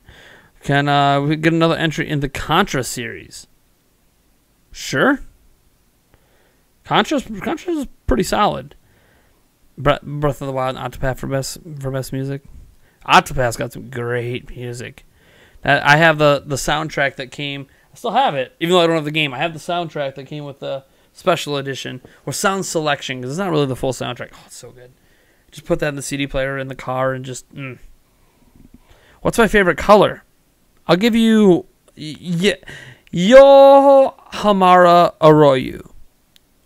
Can we get another entry in the Contra series? Sure. Contra's pretty solid. Breath of the Wild and Octopath for best music. Octopath's got some great music. I have the soundtrack that came. I still have it, even though I don't have the game. I have the soundtrack that came with the special edition or sound selection, because it's not really the full soundtrack. Oh, it's so good. Just put that in the CD player in the car and just. What's my favorite color? I'll give you Yo Hamara Arroyo.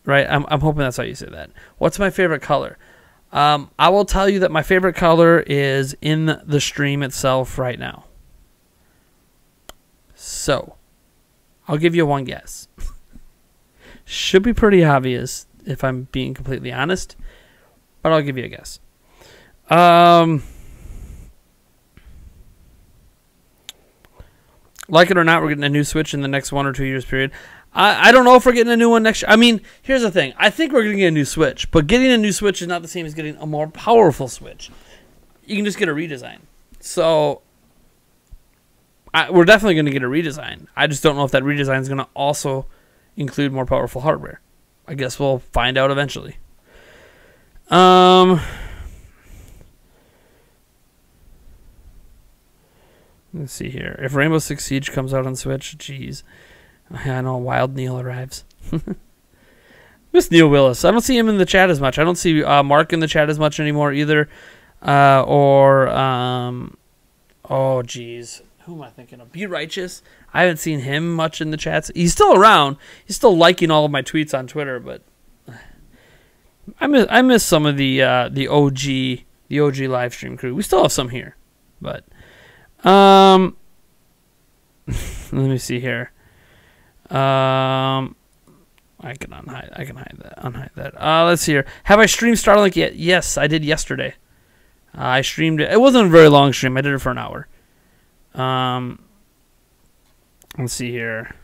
Right? I'm hoping that's how you say that. What's my favorite color? I will tell you that my favorite color is in the stream itself right now. So, I'll give you one guess. Should be pretty obvious if I'm being completely honest, but I'll give you a guess. Like it or not, we're getting a new Switch in the next 1 or 2 years period. I don't know if we're getting a new one next year. I mean, here's the thing. I think we're going to get a new Switch, but getting a new Switch is not the same as getting a more powerful Switch. You can just get a redesign. So, we're definitely going to get a redesign. I just don't know if that redesign is going to also include more powerful hardware. I guess we'll find out eventually. Let's see here. If Rainbow Six Siege comes out on Switch, geez. I know Wild Neil arrives. Miss Neil Willis. I don't see him in the chat as much. I don't see Mark in the chat as much anymore either. Oh, geez. Who am I thinking of? Be Righteous. I haven't seen him much in the chats. He's still around. He's still liking all of my tweets on Twitter, but I miss some of the OG live stream crew. We still have some here, but let me see here. I can unhide that. Let's see here. Have I streamed Starlink yet? Yes, I did yesterday. I streamed it. It wasn't a very long stream. I did it for an hour. Let's see here.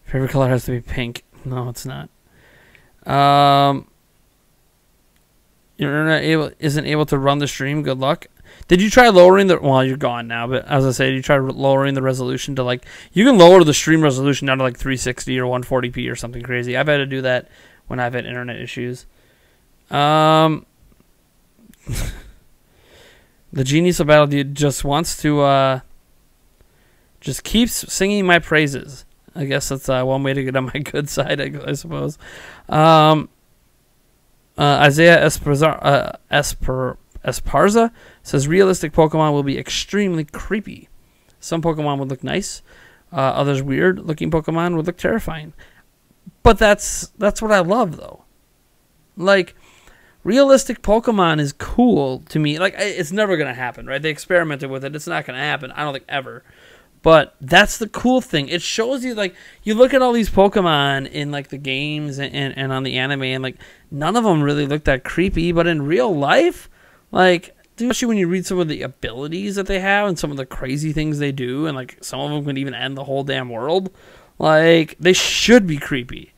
Favorite color has to be pink. No, it's not. Your internet isn't able to run the stream. Good luck. Did you try lowering the... Well, you're gone now, but as I say, did you try lowering the resolution to, like... You can lower the stream resolution down to, like, 360 or 140p or something crazy. I've had to do that when I've had internet issues. The Genius of Battle Dude just wants to... just keeps singing my praises. I guess that's one way to get on my good side, I suppose. Isaiah Esparza says realistic Pokemon will be extremely creepy. Some Pokemon would look nice. Others weird looking Pokemon would look terrifying. But that's what I love, though. Like, realistic Pokemon is cool to me. Like, it's never going to happen, right? They experimented with it. It's not going to happen. I don't think ever. But that's the cool thing. It shows you, like, you look at all these Pokemon in, like, the games and on the anime, and, like, none of them really look that creepy. But in real life, like, especially when you read some of the abilities that they have and some of the crazy things they do, and, like, some of them can even end the whole damn world, like, they should be creepy.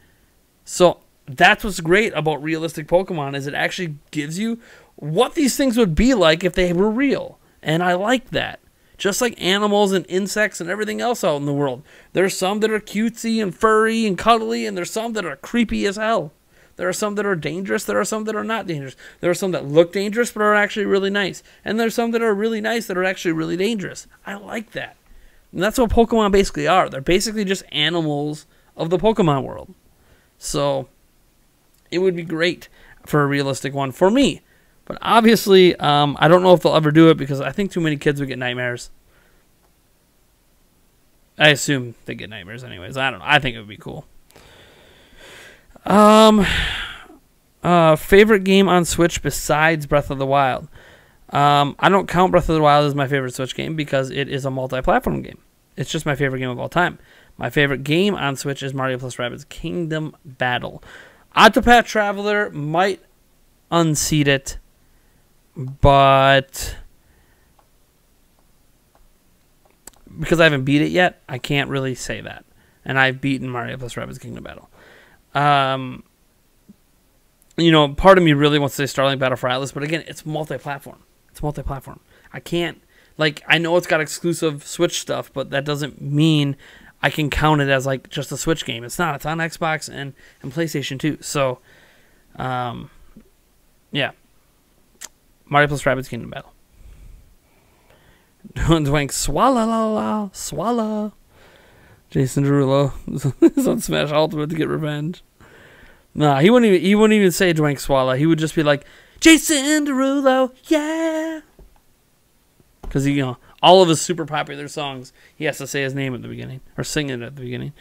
So that's what's great about realistic Pokemon, is it actually gives you what these things would be like if they were real. And I like that. Just like animals and insects and everything else out in the world. There's some that are cutesy and furry and cuddly, and there's some that are creepy as hell. There are some that are dangerous. There are some that are not dangerous. There are some that look dangerous but are actually really nice. And there's some that are really nice that are actually really dangerous. I like that. And that's what Pokemon basically are. They're basically just animals of the Pokemon world. So it would be great for a realistic one for me. But obviously, I don't know if they'll ever do it because I think too many kids would get nightmares. I assume they get nightmares anyways. I don't know. I think it would be cool. Favorite game on Switch besides Breath of the Wild? I don't count Breath of the Wild as my favorite Switch game because it is a multi-platform game. It's just my favorite game of all time. My favorite game on Switch is Mario + Rabbids Kingdom Battle. Octopath Traveler might unseat it, but because I haven't beat it yet, I can't really say that. And I've beaten Mario + Rabbids Kingdom Battle. You know, part of me really wants to say Starlink Battle for Atlas, but again, it's multi-platform. It's multi-platform. I can't, like, I know it's got exclusive Switch stuff, but that doesn't mean I can count it as, like, just a Switch game. It's not. It's on Xbox and PlayStation too. So, yeah. Mario + Rabbids Kingdom Battle. Dwank swallow. Jason Derulo is on Smash Ultimate to get revenge. Nah, he wouldn't even say Dwank Swallow. He would just be like, Jason Derulo, yeah. Because he, you know, all of his super popular songs, he has to say his name at the beginning or sing it at the beginning.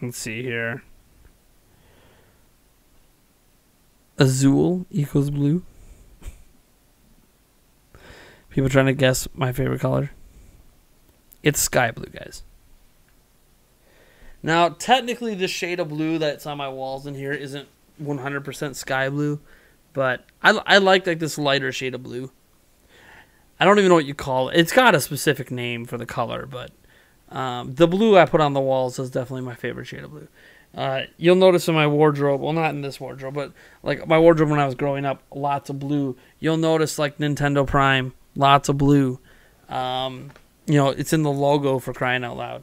Let's see here. Azul equals blue. People trying to guess my favorite color. It's sky blue, guys. Now, technically, the shade of blue that's on my walls in here isn't 100% sky blue, but I like this lighter shade of blue. I don't even know what you call it. It's got a specific name for the color, but the blue I put on the walls is definitely my favorite shade of blue. You'll notice in my wardrobe, well, not in this wardrobe, but like my wardrobe when I was growing up, lots of blue. You'll notice like Nintendo Prime, lots of blue. You know, it's in the logo, for crying out loud.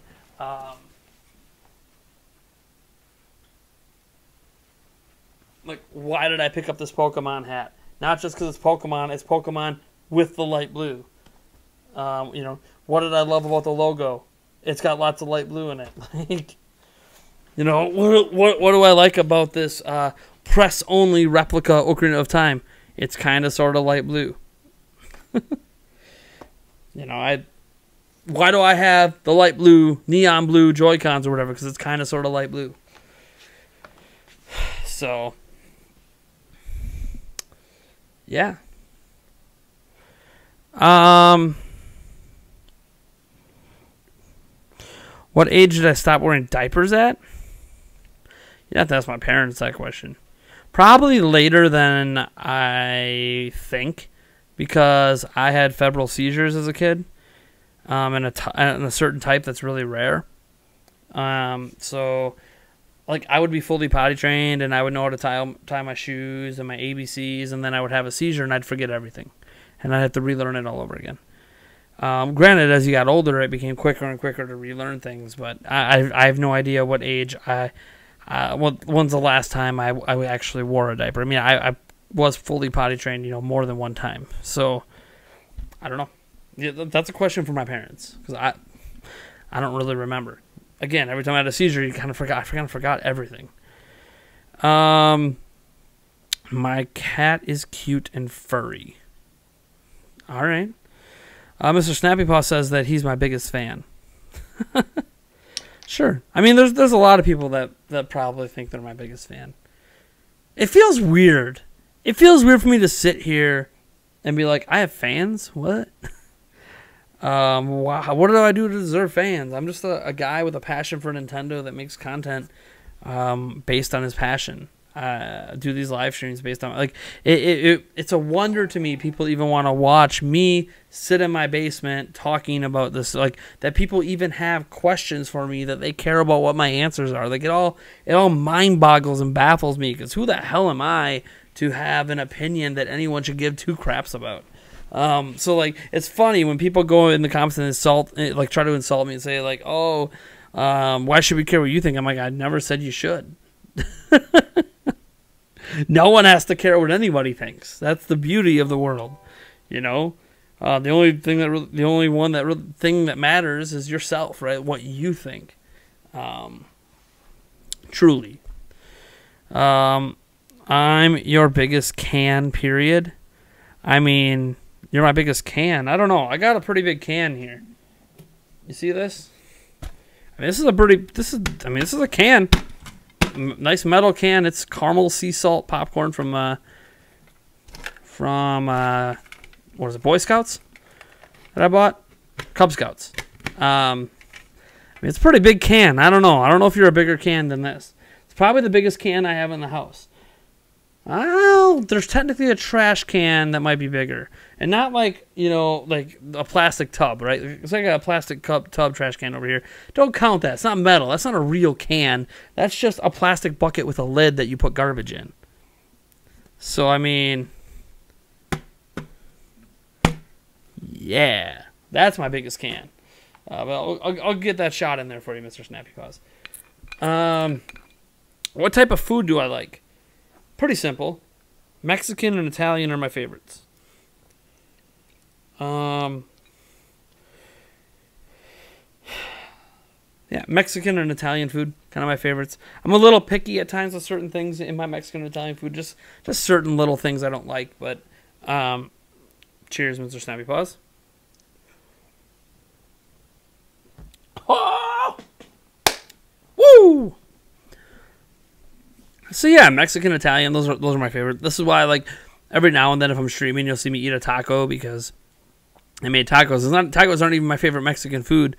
Like, why did I pick up this Pokemon hat? Not just because it's Pokemon with the light blue. You know, what did I love about the logo? It's got lots of light blue in it. Like, you know, what do I like about this press-only replica Ocarina of Time? It's kind of sort of light blue. You know, why do I have the light blue, neon blue Joy-Cons or whatever? Because it's kind of sort of light blue. So, yeah. What age did I stop wearing diapers at? You have to ask my parents that question. Probably later than I think, because I had febrile seizures as a kid, and a certain type that's really rare. So, like, I would be fully potty trained, and I would know how to tie my shoes and my ABCs, and then I would have a seizure, and I'd forget everything, and I'd have to relearn it all over again. Granted, as you got older, it became quicker and quicker to relearn things, but I have no idea what age when's the last time I actually wore a diaper. I mean, I was fully potty trained, you know, more than one time. So, I don't know. Yeah, that's a question for my parents, because I don't really remember. Again, every time I had a seizure, you kind of forgot. I kind of forgot everything. My cat is cute and furry. All right. Mr. Snappy Paw says that he's my biggest fan. Sure. I mean, there's a lot of people that probably think they're my biggest fan. It feels weird. It feels weird for me to sit here and be like, I have fans? What? Wow. What do I do to deserve fans? I'm just a guy with a passion for Nintendo that makes content based on his passion. Do these live streams based on, like, it's a wonder to me people even want to watch me sit in my basement talking about this, like, that people even have questions for me, that they care about what my answers are. Like, it all mind boggles and baffles me, because who the hell am I to have an opinion that anyone should give two craps about? So, like, it's funny when people go in the comments and try to insult me and say, like, oh, why should we care what you think? I'm like, I never said you should. No one has to care what anybody thinks. That's the beauty of the world, you know. The only thing that matters is yourself, right? What you think. Truly. I'm your biggest can. Period. I mean, you're my biggest can. I don't know. I got a pretty big can here. You see this? I mean, this is a can. Nice metal can. It's caramel sea salt popcorn from what is it, Boy Scouts that I bought? Cub Scouts. I mean, it's a pretty big can. I don't know if you're a bigger can than this. It's probably the biggest can I have in the house. Well, there's technically a trash can that might be bigger. And not like, you know, like a plastic tub, right? It's like a plastic tub trash can over here. Don't count that. It's not metal. That's not a real can. That's just a plastic bucket with a lid that you put garbage in. So, I mean, yeah. That's my biggest can. But I'll get that shot in there for you, Mr. Snappy Paws. What type of food do I like? Pretty simple. Mexican and Italian are my favorites. Yeah, Mexican and Italian food, kind of my favorites. I'm a little picky at times with certain things in my Mexican and Italian food, just certain little things I don't like. But cheers, Mr. Snappy Paws. Oh! Woo! So yeah, Mexican, Italian, those are my favorite. This is why I like every now and then if I'm streaming, you'll see me eat a taco because I made tacos. Tacos aren't even my favorite Mexican food.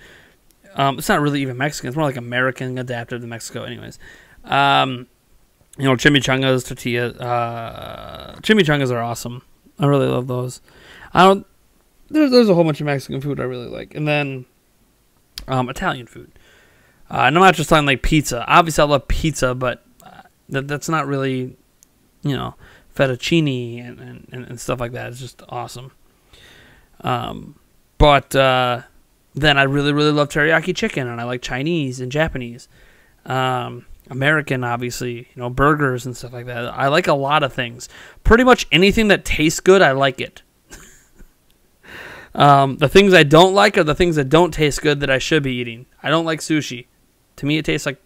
It's not really even Mexican. It's more like American adapted to Mexico, anyways. Chimichangas, tortillas. Chimichangas are awesome. I really love those. There's a whole bunch of Mexican food I really like, and then Italian food. And I'm not just talking like pizza. Obviously, I love pizza, but that's not really, fettuccine and stuff like that. It's just awesome. But then I really, really love teriyaki chicken, and I like Chinese and Japanese. American, obviously, burgers and stuff like that. I like a lot of things. Pretty much anything that tastes good, I like it. The things I don't like are the things that don't taste good that I should be eating. I don't like sushi. To me, it tastes like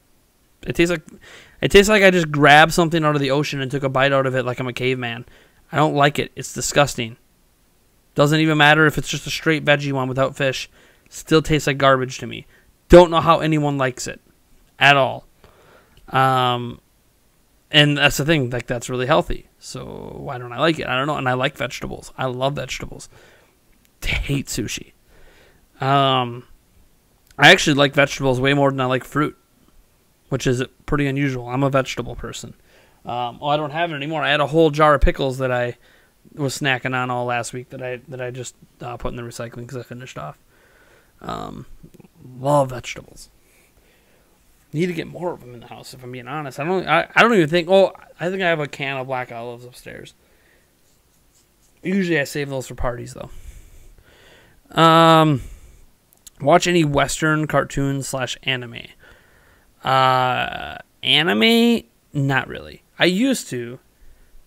I just grabbed something out of the ocean and took a bite out of it like I'm a caveman. I don't like it. It's disgusting. Doesn't even matter if it's just a straight veggie one without fish. Still tastes like garbage to me. Don't know how anyone likes it at all. And that's the thing. Like, that's really healthy. So why don't I like it? I don't know. And I like vegetables. I love vegetables. Hate sushi. I actually like vegetables way more than I like fruit, which is pretty unusual. I'm a vegetable person. I don't have it anymore. I had a whole jar of pickles that I was snacking on all last week that I just put in the recycling because I finished off. Love vegetables. Need to get more of them in the house, if I'm being honest. I don't even think. Oh, I think I have a can of black olives upstairs. Usually I save those for parties though. Watch any Western cartoons / anime. Anime, not really. I used to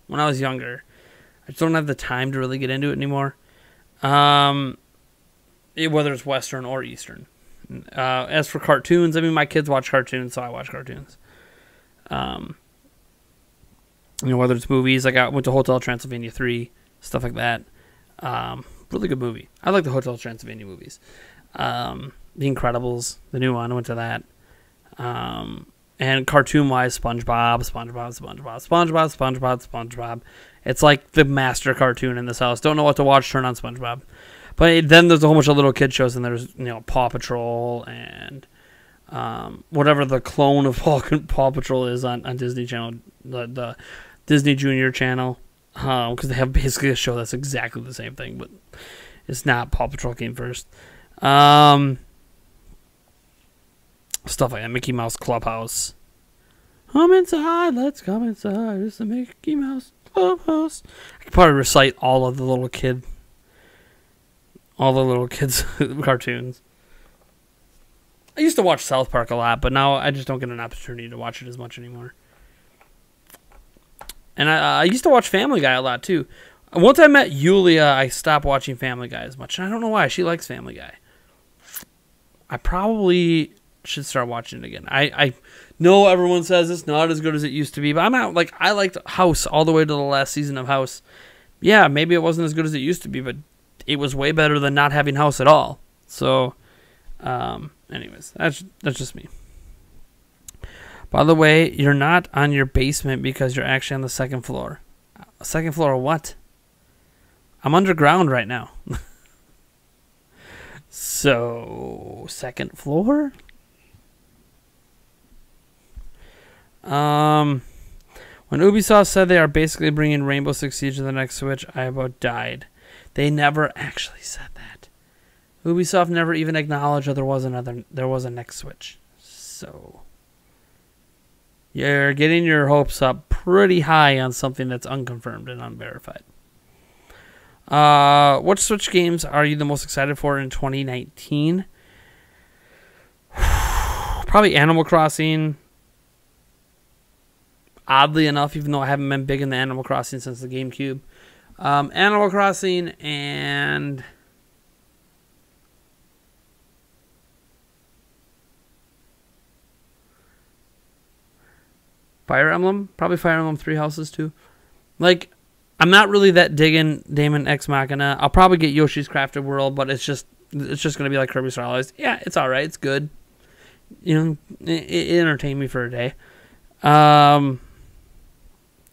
when I was younger. I just don't have the time to really get into it anymore. Whether it's Western or Eastern. As for cartoons, I mean, my kids watch cartoons, so I watch cartoons. Whether it's movies, like I went to Hotel Transylvania 3, stuff like that. Really good movie. I like the Hotel Transylvania movies. The Incredibles, the new one, I went to that. And cartoon-wise, SpongeBob. It's like the master cartoon in this house. Don't know what to watch, turn on SpongeBob. But then there's a whole bunch of little kid shows, and there's Paw Patrol and whatever the clone of Paw Patrol is on Disney Channel, the Disney Junior Channel, because they have basically a show that's exactly the same thing, but it's not. Paw Patrol came first. Stuff like that. Mickey Mouse Clubhouse. Come inside, let's come inside. It's the Mickey Mouse Clubhouse. I could probably recite all of the little kids' cartoons. I used to watch South Park a lot, but now I just don't get an opportunity to watch it as much anymore. And I used to watch Family Guy a lot too. Once I met Yulia, I stopped watching Family Guy as much. And I don't know why. She likes Family Guy. I probably should start watching it again. I know everyone says it's not as good as it used to be, but I'm not like, I liked House all the way to the last season of House. Yeah, maybe it wasn't as good as it used to be, but it was way better than not having House at all. So, anyways, that's just me. By the way, you're not on your basement because you're actually on the second floor. Second floor of what? I'm underground right now. So, second floor? When Ubisoft said they are basically bringing Rainbow Six Siege to the next Switch, I about died. They never actually said that. Ubisoft never even acknowledged that there was a next Switch. So, you're getting your hopes up pretty high on something that's unconfirmed and unverified. What Switch games are you the most excited for in 2019? Probably Animal Crossing. Oddly enough, even though I haven't been big in the Animal Crossing since the GameCube. Animal Crossing and Fire Emblem. Probably Fire Emblem 3 Houses too. Like, I'm not really that digging Daemon X Machina. I'll probably get Yoshi's Crafted World, but it's just gonna be like Kirby Star Allies. Yeah, it's alright. It's good. It entertained me for a day.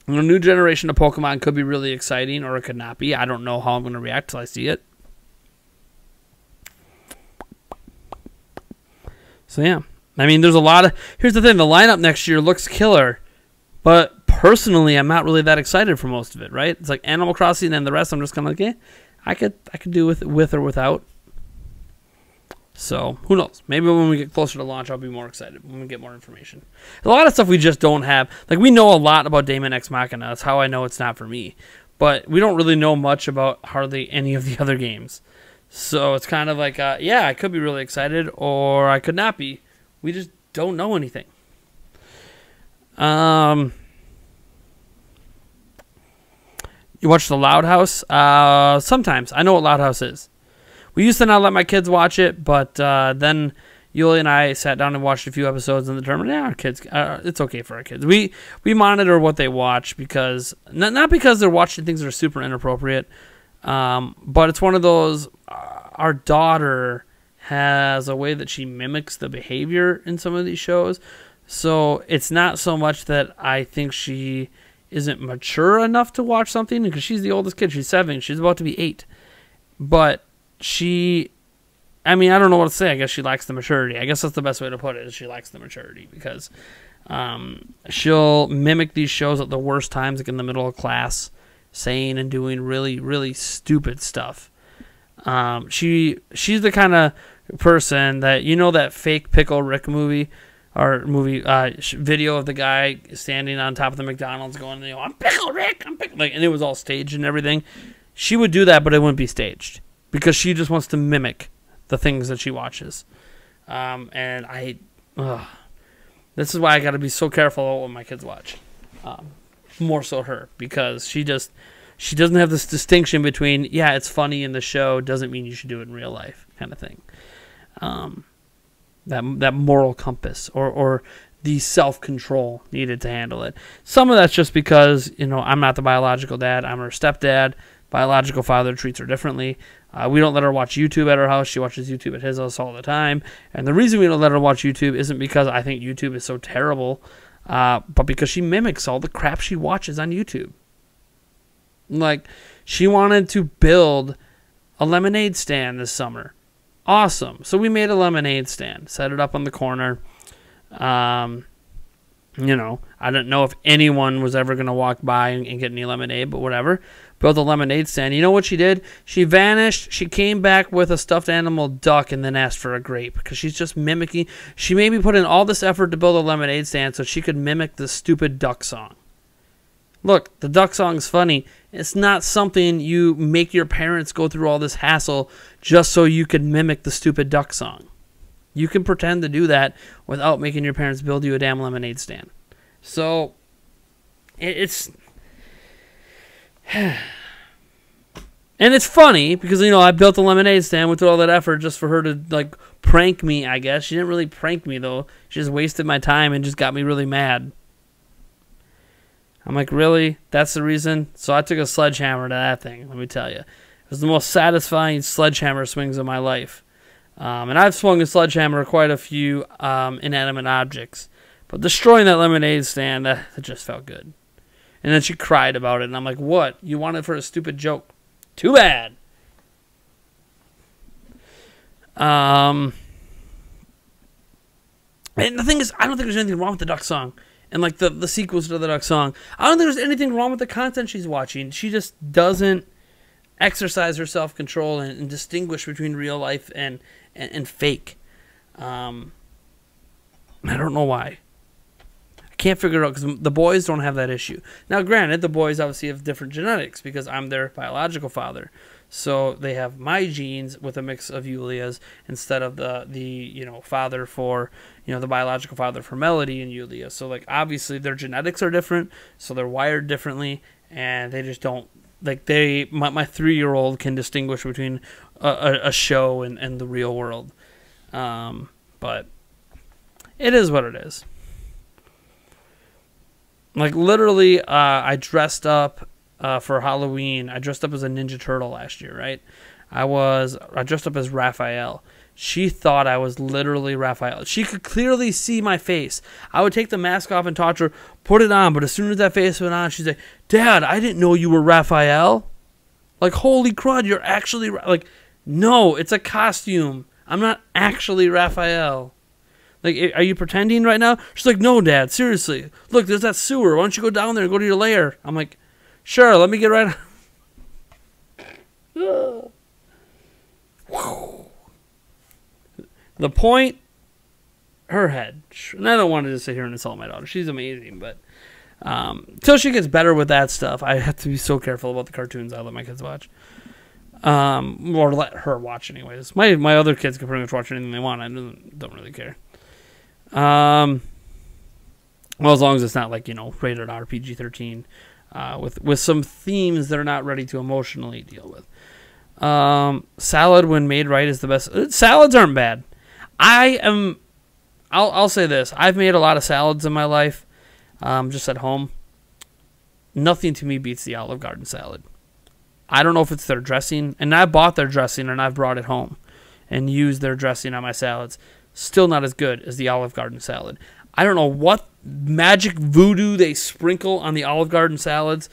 A new generation of Pokemon could be really exciting, or it could not be. I don't know how I'm going to react till I see it. So, yeah. I mean, there's a lot of... Here's the thing. The lineup next year looks killer. But personally, I'm not really that excited for most of it, right? It's like Animal Crossing and the rest. I'm just kind of like, I could do with or without. So, who knows? Maybe when we get closer to launch, I'll be more excited when we get more information. A lot of stuff we just don't have. Like, we know a lot about Daemon X Machina. That's how I know it's not for me. But we don't really know much about hardly any of the other games. So, it's kind of like, yeah, I could be really excited, or I could not be. We just don't know anything. You watch The Loud House? Sometimes. I know what Loud House is. We used to not let my kids watch it, but then Yuli and I sat down and watched a few episodes and determined, our kids, it's okay for our kids. We monitor what they watch because, not because they're watching things that are super inappropriate, but it's one of those, our daughter has a way that she mimics the behavior in some of these shows. So it's not so much that I think she isn't mature enough to watch something, because she's the oldest kid. She's 7. She's about to be 8. But I mean, I don't know what to say. I guess she lacks the maturity. I guess that's the best way to put it, is she lacks the maturity, because she'll mimic these shows at the worst times, like in the middle of class, saying and doing really, really stupid stuff. She's the kind of person that, that fake Pickle Rick movie, or video of the guy standing on top of the McDonald's going, I'm Pickle Rick, I'm Pickle, and it was all staged and everything. She would do that, but it wouldn't be staged, because she just wants to mimic the things that she watches. This is why I got to be so careful what my kids watch. More so her, because she doesn't have this distinction between, it's funny in the show, doesn't mean you should do it in real life, kind of thing. That moral compass or the self-control needed to handle it. Some of that's just because, I'm not the biological dad. I'm her stepdad. Biological father treats her differently. We don't let her watch YouTube at our house. She watches YouTube at his house all the time. And the reason we don't let her watch YouTube isn't because I think YouTube is so terrible, but because she mimics all the crap she watches on YouTube. Like, she wanted to build a lemonade stand this summer. Awesome. So we made a lemonade stand, set it up on the corner. I didn't know if anyone was ever going to walk by and get any lemonade, but whatever. Built a lemonade stand. You know what she did? She vanished. She came back with a stuffed animal duck and then asked for a grape, because she's just mimicking. She maybe put in all this effort to build a lemonade stand so she could mimic the stupid duck song. Look, the duck song's funny. It's not something you make your parents go through all this hassle just so you can mimic the stupid duck song. You can pretend to do that without making your parents build you a damn lemonade stand. So, it's... And it's funny because, I built a lemonade stand with all that effort just for her to, prank me, I guess. She didn't really prank me, though. She just wasted my time and just got me really mad. I'm like, really? That's the reason? So I took a sledgehammer to that thing, let me tell you. It was the most satisfying sledgehammer swings of my life. And I've swung a sledgehammer at quite a few inanimate objects. But destroying that lemonade stand, that just felt good. And then she cried about it, and I'm like, what? You want it for a stupid joke? Too bad. And the thing is, I don't think there's anything wrong with the duck song. And the sequels to the duck song. I don't think there's anything wrong with the content she's watching. She just doesn't exercise her self-control and distinguish between real life and fake. I don't know why. I can't figure it out because the boys don't have that issue. Now, granted, the boys obviously have different genetics because I'm their biological father. So they have my genes with a mix of Yulia's instead of the father for, the biological father for Melody and Yulia. So, obviously their genetics are different, so they're wired differently, and they just don't, my 3-year-old can distinguish between a show and the real world. But it is what it is. Literally, I dressed up for Halloween. I dressed up as a Ninja Turtle last year, right? I dressed up as Raphael She thought I was literally Raphael. She could clearly see my face. I would take the mask off and talk to her, put it on, but as soon as that face went on, she's like, Dad, I didn't know you were Raphael. Like, holy crud, you're actually... Like, no, it's a costume. I'm not actually Raphael. Like, are you pretending right now? She's like, no, Dad, seriously. Look, there's that sewer. Why don't you go down there and go to your lair? I'm like, sure, let me get right on. The point, her head. And I don't want to just sit here and insult my daughter. She's amazing, but until she gets better with that stuff, I have to be so careful about the cartoons I let my kids watch. Or let her watch anyways. My other kids can pretty much watch anything they want. I don't really care. Well, as long as it's not like, rated R, PG-13, with some themes they're not ready to emotionally deal with. Salad, when made right, is the best. Salads aren't bad. I'll say this. I've made a lot of salads in my life, just at home. Nothing to me beats the Olive Garden salad. I don't know if it's their dressing, and I bought their dressing and I've brought it home and used their dressing on my salads. Still not as good as the Olive Garden salad. I don't know what magic voodoo they sprinkle on the Olive Garden salads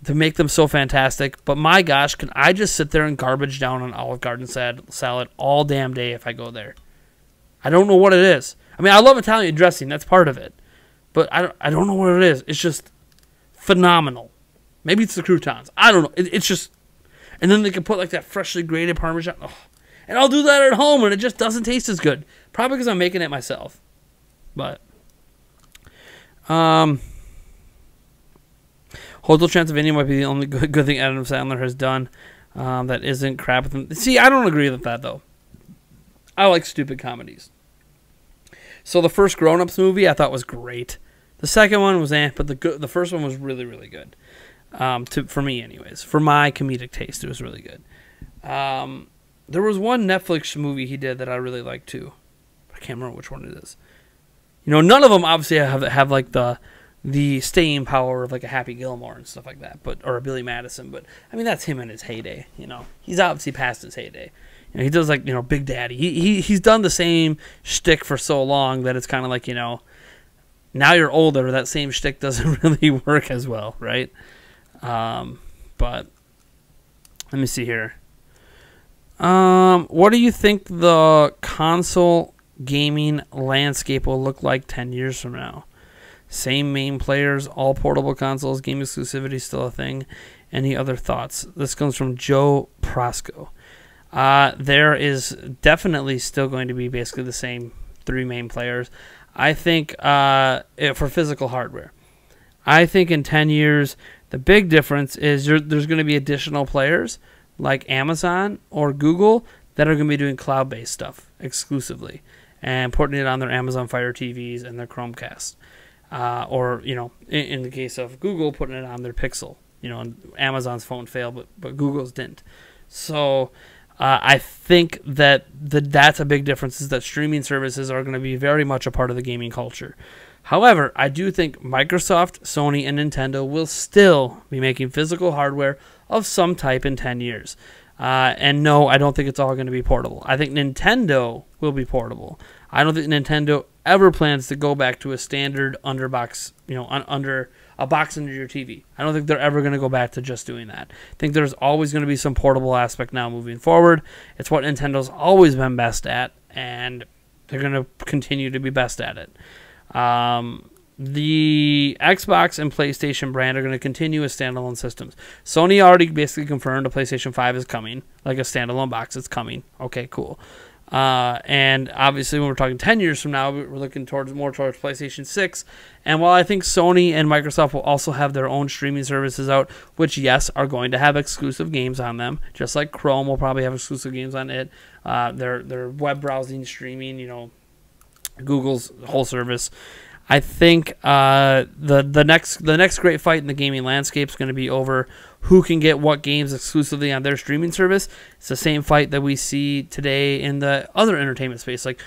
to make them so fantastic, but my gosh, can I just sit there and garbage down on Olive Garden salad all damn day if I go there? I don't know what it is. I mean, I love Italian dressing. That's part of it. But I don't know what it is. It's just phenomenal. Maybe it's the croutons. I don't know. It's just... And then they can put like that freshly grated Parmesan. Oh. And I'll do that at home, and it just doesn't taste as good. Probably because I'm making it myself. But... Hotel Transylvania might be the only good thing Adam Sandler has done that isn't crap with him. See, I don't agree with that, though. I like stupid comedies. So the first Grown Ups movie I thought was great. The second one was but the first one was really, really good. For me, anyways. For my comedic taste, it was really good. There was one Netflix movie he did that I really liked, too. I can't remember which one it is. None of them obviously have like the staying power of like a Happy Gilmore and stuff like that, or a Billy Madison. But I mean, that's him in his heyday. He's obviously past his heyday. He does like Big Daddy. He's done the same shtick for so long that it's kind of like now you're older. That same shtick doesn't really work as well, right? But let me see here. What do you think the console gaming landscape will look like 10 years from now? Same main players, all portable consoles, game exclusivity still a thing. Any other thoughts? This comes from Joe Prosco. There is definitely still going to be basically the same three main players. I think for physical hardware. I think in 10 years, the big difference is there's going to be additional players like Amazon or Google that are going to be doing cloud-based stuff exclusively and putting it on their Amazon Fire TVs and their Chromecast. Or, in the case of Google, putting it on their Pixel. And Amazon's phone failed, but Google's didn't. So I think that's a big difference, is that streaming services are going to be very much a part of the gaming culture. However, I do think Microsoft, Sony, and Nintendo will still be making physical hardware of some type in 10 years. And no, I don't think it's all going to be portable. I think Nintendo will be portable. I don't think Nintendo ever plans to go back to a standard underbox, under a box under your TV. I don't think they're ever going to go back to just doing that. I think there's always going to be some portable aspect now moving forward. It's what Nintendo's always been best at, and they're going to continue to be best at it. The Xbox and PlayStation brand are going to continue as standalone systems. Sony already basically confirmed a PlayStation 5 is coming, like a standalone box. It's coming. Okay, cool. And obviously when we're talking 10 years from now, we're looking more towards PlayStation 6. And while I think Sony and Microsoft will also have their own streaming services out, which, yes, are going to have exclusive games on them, just like Chrome will probably have exclusive games on it, their web browsing, streaming, Google's whole service. I think the next great fight in the gaming landscape is going to be over who can get what games exclusively on their streaming service. It's the same fight that we see today in the other entertainment space. Like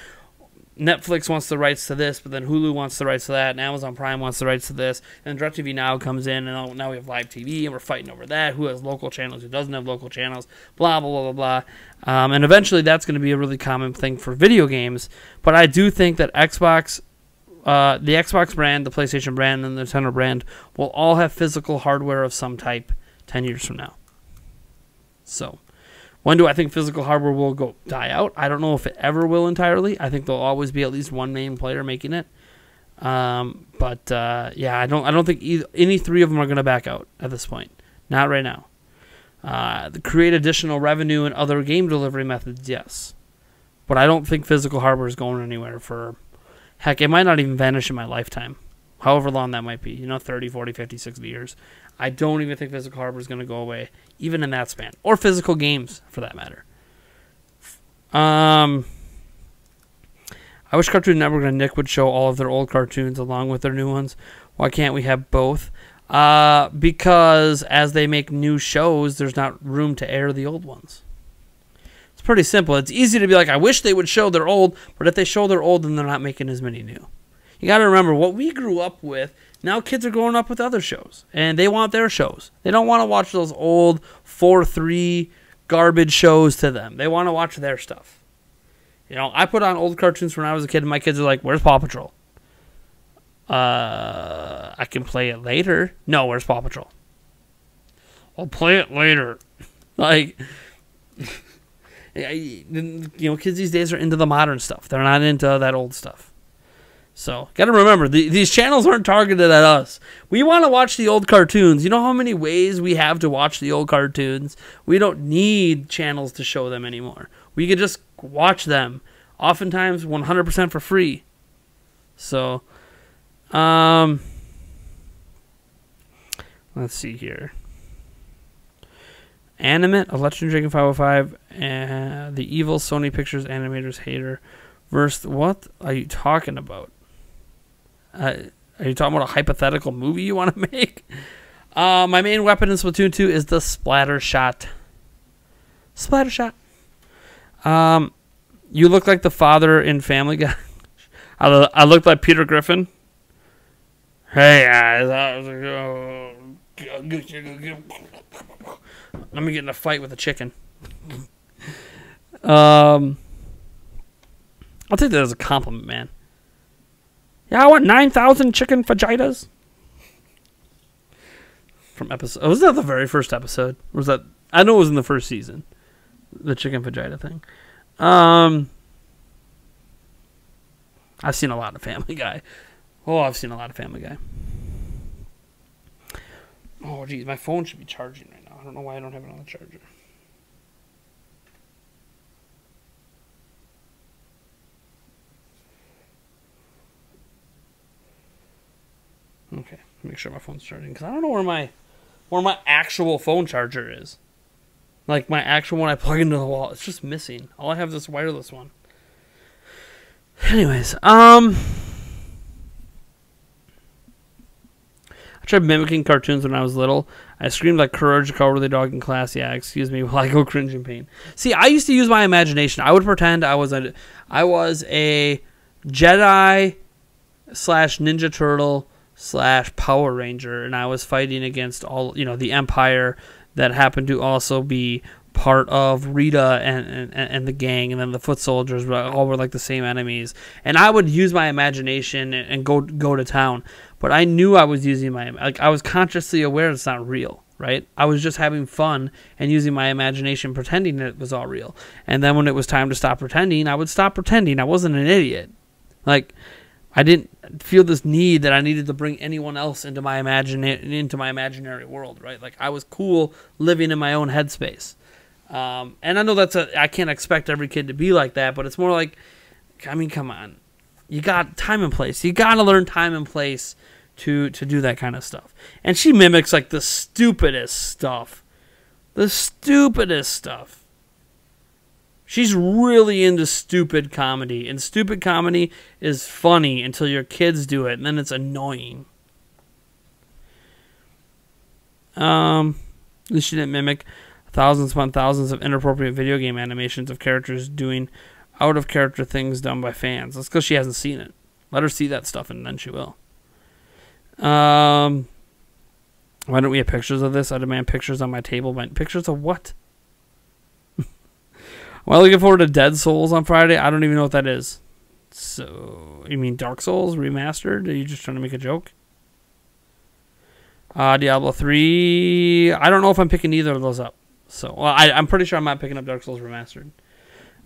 Netflix wants the rights to this, but then Hulu wants the rights to that, and Amazon Prime wants the rights to this, and DirecTV Now comes in, and now we have live TV, and we're fighting over that. Who has local channels? Who doesn't have local channels? Blah, blah, blah, blah, blah. And eventually that's going to be a really common thing for video games. But I do think that Xbox, the Xbox brand, the PlayStation brand, and the Nintendo brand will all have physical hardware of some type 10 years from now. So, when do I think physical hardware will die out? I don't know if it ever will entirely. I think there'll always be at least one main player making it. Yeah, I don't think any three of them are going to back out at this point. Not right now. Create additional revenue and other game delivery methods, yes. But I don't think physical hardware is going anywhere for... Heck, it might not even vanish in my lifetime. However long that might be. 30, 40, 50, 60 years. I don't even think physical hardware is going to go away, even in that span. Or physical games, for that matter. I wish Cartoon Network and Nick would show all of their old cartoons along with their new ones. Why can't we have both? Because as they make new shows, there's not room to air the old ones. It's pretty simple. It's easy to be like, I wish they would show their old, but if they show their old, then they're not making as many new. You got to remember, what we grew up with, now kids are growing up with other shows, and they want their shows. They don't want to watch those old 4-3 garbage shows to them. They want to watch their stuff. I put on old cartoons when I was a kid, and my kids are like, where's Paw Patrol? I can play it later. No, where's Paw Patrol? I'll play it later. Like, kids these days are into the modern stuff. They're not into that old stuff. So, got to remember, these channels aren't targeted at us. We want to watch the old cartoons. You know how many ways we have to watch the old cartoons? We don't need channels to show them anymore. We can just watch them, oftentimes 100% for free. So, let's see here. Animate, Electric Dragon 505, and the evil Sony Pictures animators hater. Versus, what are you talking about? Are you talking about a hypothetical movie you want to make? My main weapon in Splatoon 2 is the splatter shot. Splatter shot. You look like the father in Family Guy. I look like Peter Griffin. Hey guys, let me get in a fight with a chicken. I'll take that as a compliment, man. Yeah, I want 9,000 chicken vaginas. From episode... was that the very first episode? Or was that... I know it was in the first season. The chicken vagina thing. I've seen a lot of Family Guy. Oh, I've seen a lot of Family Guy. Oh, geez. My phone should be charging right now. I don't know why I don't have it on the charger. Okay, make sure my phone's charging, because I don't know where my actual phone charger is. Like my actual one I plug into the wall, it's just missing. All I have is this wireless one. Anyways, I tried mimicking cartoons when I was little. I screamed like Courage the Cowardly Dog in class. Yeah, excuse me, while I go cringe in pain. See, I used to use my imagination. I would pretend I was a Jedi / Ninja Turtle / Power Ranger, and I was fighting against all, the Empire that happened to also be part of Rita and the gang, and then the foot soldiers all were like the same enemies. And I would use my imagination and go to town, but I knew I was using I was consciously aware it's not real, right? I was just having fun and using my imagination, pretending that it was all real. And then when it was time to stop pretending, I would stop pretending. I wasn't an idiot. Like, I didn't feel this need that I needed to bring anyone else into my imaginary world, right? Like, I was cool living in my own headspace. And I know I can't expect every kid to be like that, but it's more like, I mean, come on. You got time and place. You got to learn time and place to do that kind of stuff. And she mimics, like, the stupidest stuff. The stupidest stuff. She's really into stupid comedy, and stupid comedy is funny until your kids do it, and then it's annoying. She didn't mimic thousands upon thousands of inappropriate video game animations of characters doing out of character things done by fans. That's because she hasn't seen it. Let her see that stuff and then she will. Why don't we have pictures of this? I demand pictures on my table. Pictures of what? Well, looking forward to Dead Souls on Friday. I don't even know what that is. So, you mean Dark Souls remastered? Are you just trying to make a joke? Diablo 3. I don't know if I'm picking either of those up. So, well, I'm pretty sure I'm not picking up Dark Souls remastered.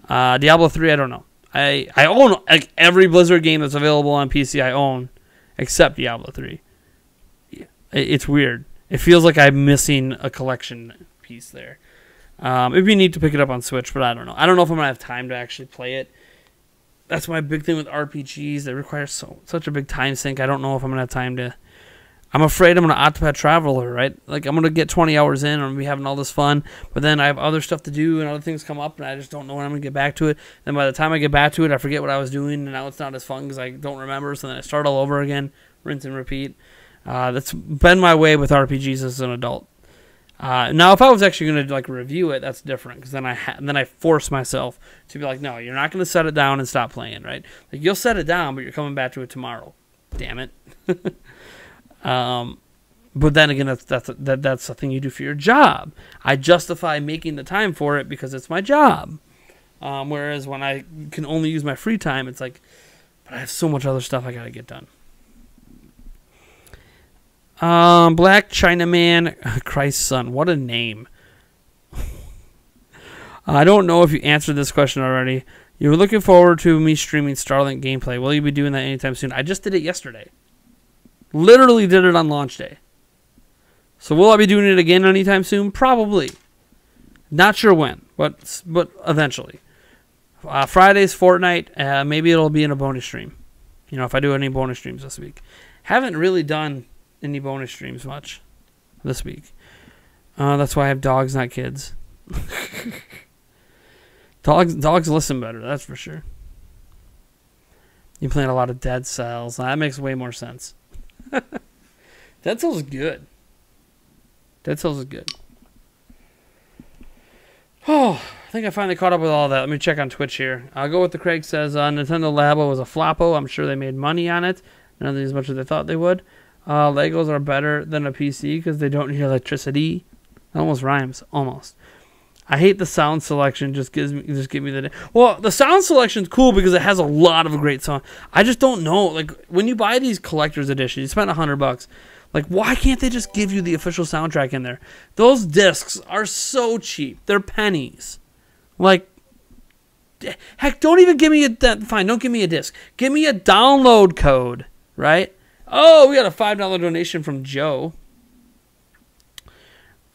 Diablo 3, I don't know. I own like every Blizzard game that's available on PC. I own, except Diablo 3. It's weird. It feels like I'm missing a collection piece there. It'd be neat to pick it up on Switch, but I don't know. I don't know if I'm going to have time to actually play it. That's my big thing with RPGs. They require such a big time sink. I don't know if I'm going to have time to... I'm afraid I'm going to Octopath Traveler, right? Like, I'm going to get 20 hours in, and I'm going to be having all this fun, but then I have other stuff to do, and other things come up, and I just don't know when I'm going to get back to it. Then by the time I get back to it, I forget what I was doing, and now it's not as fun because I don't remember, so then I start all over again, rinse and repeat. That's been my way with RPGs as an adult. Now, if I was actually going to like review it, that's different because then I force myself to be like, no, you're not going to set it down and stop playing, right? Like you'll set it down, but you're coming back to it tomorrow. Damn it. But then again, that's the thing you do for your job. I justify making the time for it because it's my job. Whereas when I can only use my free time, it's like, but I have so much other stuff I got to get done. Black Chinaman, Christ's son. What a name. I don't know if you answered this question already. You were looking forward to me streaming Starlink gameplay. Will you be doing that anytime soon? I just did it yesterday. Literally did it on launch day. So will I be doing it again anytime soon? Probably. Not sure when, but eventually. Friday's Fortnite. Maybe it'll be in a bonus stream. You know, if I do any bonus streams this week. Haven't really done any bonus streams much this week. That's why I have dogs, not kids. Dogs listen better, that's for sure. You're playing a lot of Dead Cells. That makes way more sense. Dead Cells is good. Dead Cells is good. Oh, I think I finally caught up with all that. Let me check on Twitch here. I'll go with the Craig says Nintendo Labo was a floppo. I'm sure they made money on it. Not as much as they thought they would. Legos are better than a PC because they don't need electricity. That almost rhymes. Almost. I hate the sound selection. Just give me the... Well, the sound selection's cool because it has a lot of great songs. I just don't know. Like, when you buy these collector's editions, you spend $100. Like, why can't they just give you the official soundtrack in there? Those discs are so cheap. They're pennies. Like, heck, don't even give me fine, don't give me a disc. Give me a download code, right? Oh, we got a $5 donation from Joe.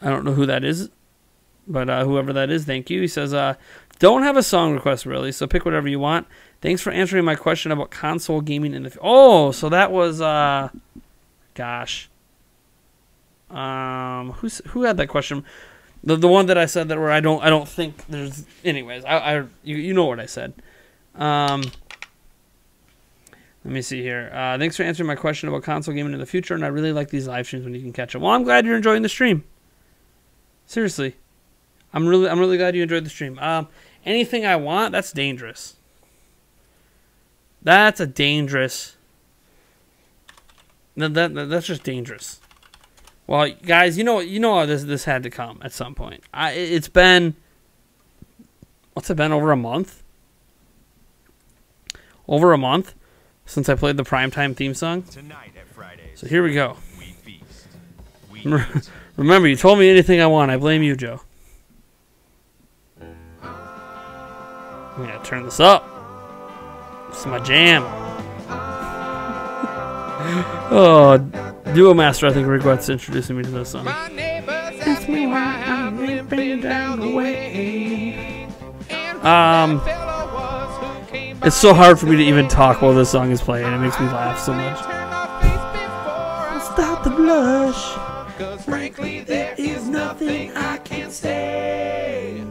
I don't know who that is, but whoever that is, thank you. He says, don't have a song request, really, so pick whatever you want. Thanks for answering my question about console gaming in the... Oh, so that was, gosh. Who had that question? The one that I said that where I don't think there's... Anyways, you know what I said. Let me see here. Thanks for answering my question about console gaming in the future, and I really like these live streams when you can catch them. Well, I'm glad you're enjoying the stream. Seriously. I'm really glad you enjoyed the stream. Anything I want, that's dangerous. That's a dangerous... That's just dangerous. Well, guys, you know how this had to come at some point. It's been... What's it been, over a month? Over a month? Since I played the primetime theme song. Tonight at Fridays, so here we go. We feast. Remember, you told me anything I want. I blame you, Joe. I'm going to turn this up. This is my jam. Oh, Duo Master, I think, regrets introducing me to this song. My neighbors ask me why I'm limping down the way. It's so hard for me to even talk while this song is playing. It makes me laugh so much. Stop the blush, 'cause frankly there is nothing I can say.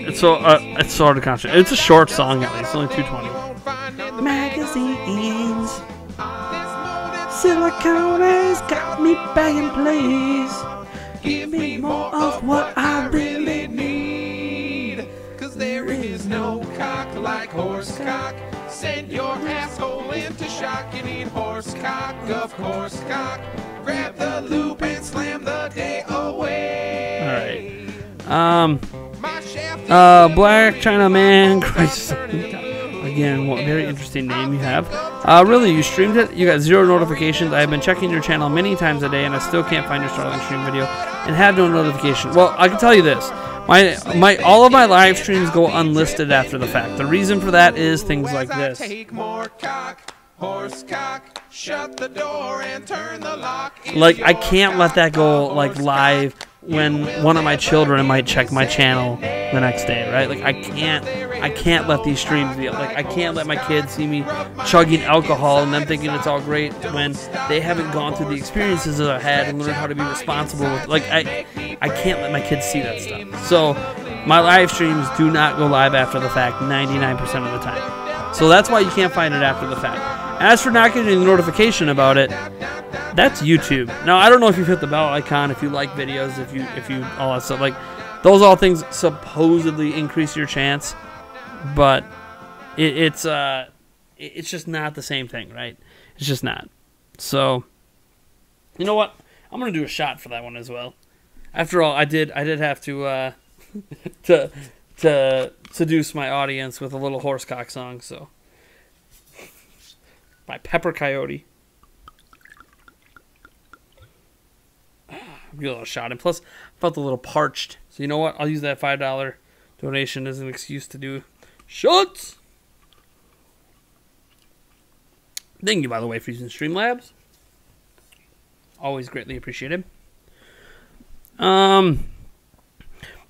It's so hard to concentrate. It's a short song at least, it's only 2:20. Magazines, silicone has got me back in place. Give me more of what I I really need. Cause there is no cock like horse cock. Send your asshole into shock. You need horse cock, of course cock. Grab the loop and slam the day away. All right. Black China Man. Christ. Again, what very interesting name you have. Really, you streamed it. You got 0 notifications. I have been checking your channel many times a day, and I still can't find your Starling stream video, and have no notification. Well, I can tell you this: all of my live streams go unlisted after the fact. The reason for that is things like this. Like, I can't let that go like live when one of my children might check my channel the next day, right? Like, I can't let these streams be like, I can't let my kids see me chugging alcohol and them thinking it's all great when they haven't gone through the experiences that I've had and learned how to be responsible with, like, I can't let my kids see that stuff. So my live streams do not go live after the fact 99% of the time. So that's why you can't find it after the fact. As for not getting the notification about it, that's YouTube. Now, I don't know if you've hit the bell icon, if you like videos, if you all that stuff. Like, those all things supposedly increase your chance, but it's just not the same thing, right? It's just not. So, you know what? I'm gonna do a shot for that one as well. After all, I did have to to seduce my audience with a little horsecock song. So, by Pepper Coyote. Get a little shot, and plus I felt a little parched. So you know what? I'll use that $5 donation as an excuse to do shots. Thank you, by the way, for using Streamlabs. Always greatly appreciated. So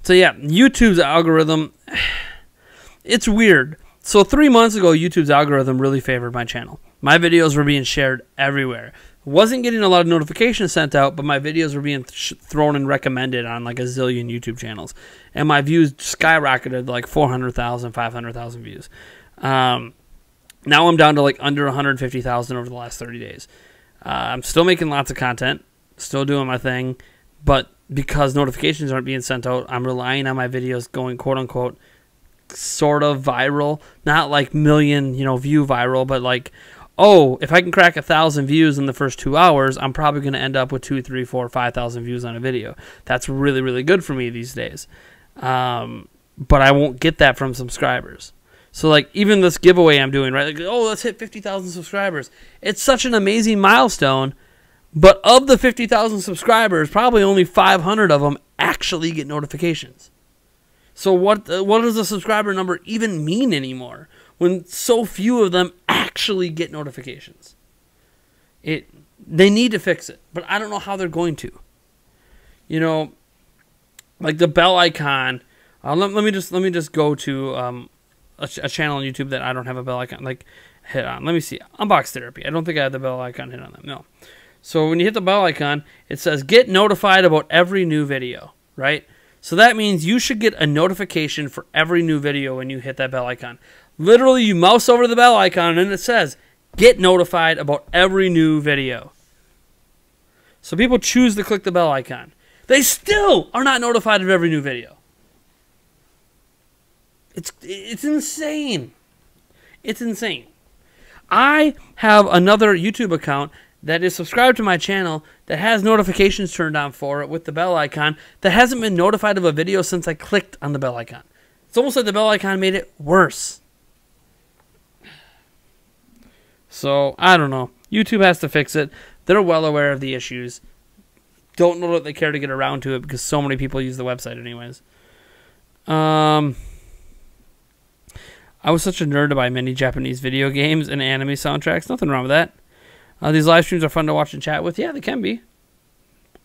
yeah, YouTube's algorithm, it's weird. So 3 months ago, YouTube's algorithm really favored my channel. My videos were being shared everywhere. Wasn't getting a lot of notifications sent out, but my videos were being thrown and recommended on like a zillion YouTube channels. And my views skyrocketed like 400,000, 500,000 views. Now I'm down to like under 150,000 over the last 30 days. I'm still making lots of content, still doing my thing, but because notifications aren't being sent out, I'm relying on my videos going quote-unquote sort of viral. Not like million, view viral, but like, oh, if I can crack 1,000 views in the first 2 hours, I'm probably going to end up with 2, 3, 4, 5,000 views on a video. That's really, really good for me these days. But I won't get that from subscribers. So, like, even this giveaway I'm doing, right? Like, oh, let's hit 50,000 subscribers. It's such an amazing milestone. But of the 50,000 subscribers, probably only 500 of them actually get notifications. So what does a subscriber number even mean anymore when so few of them actually get notifications? They need to fix it, but I don't know how they're going to. Like the bell icon. Let me just go to a channel on YouTube that I don't have a bell icon like hit on. Let me see. Unbox Therapy. I don't think I have the bell icon hit on them. No. So when you hit the bell icon, it says get notified about every new video, right? So that means you should get a notification for every new video when you hit that bell icon. Literally, you mouse over the bell icon and it says get notified about every new video. So people choose to click the bell icon. They still are not notified of every new video. It's insane. It's insane. I have another YouTube account that is subscribed to my channel that has notifications turned on for it with the bell icon that hasn't been notified of a video since I clicked on the bell icon. It's almost like the bell icon made it worse. So, I don't know. YouTube has to fix it. They're well aware of the issues. Don't know that they care to get around to it because so many people use the website anyways. I was such a nerd to buy many Japanese video games and anime soundtracks. Nothing wrong with that. These live streams are fun to watch and chat with. Yeah, they can be.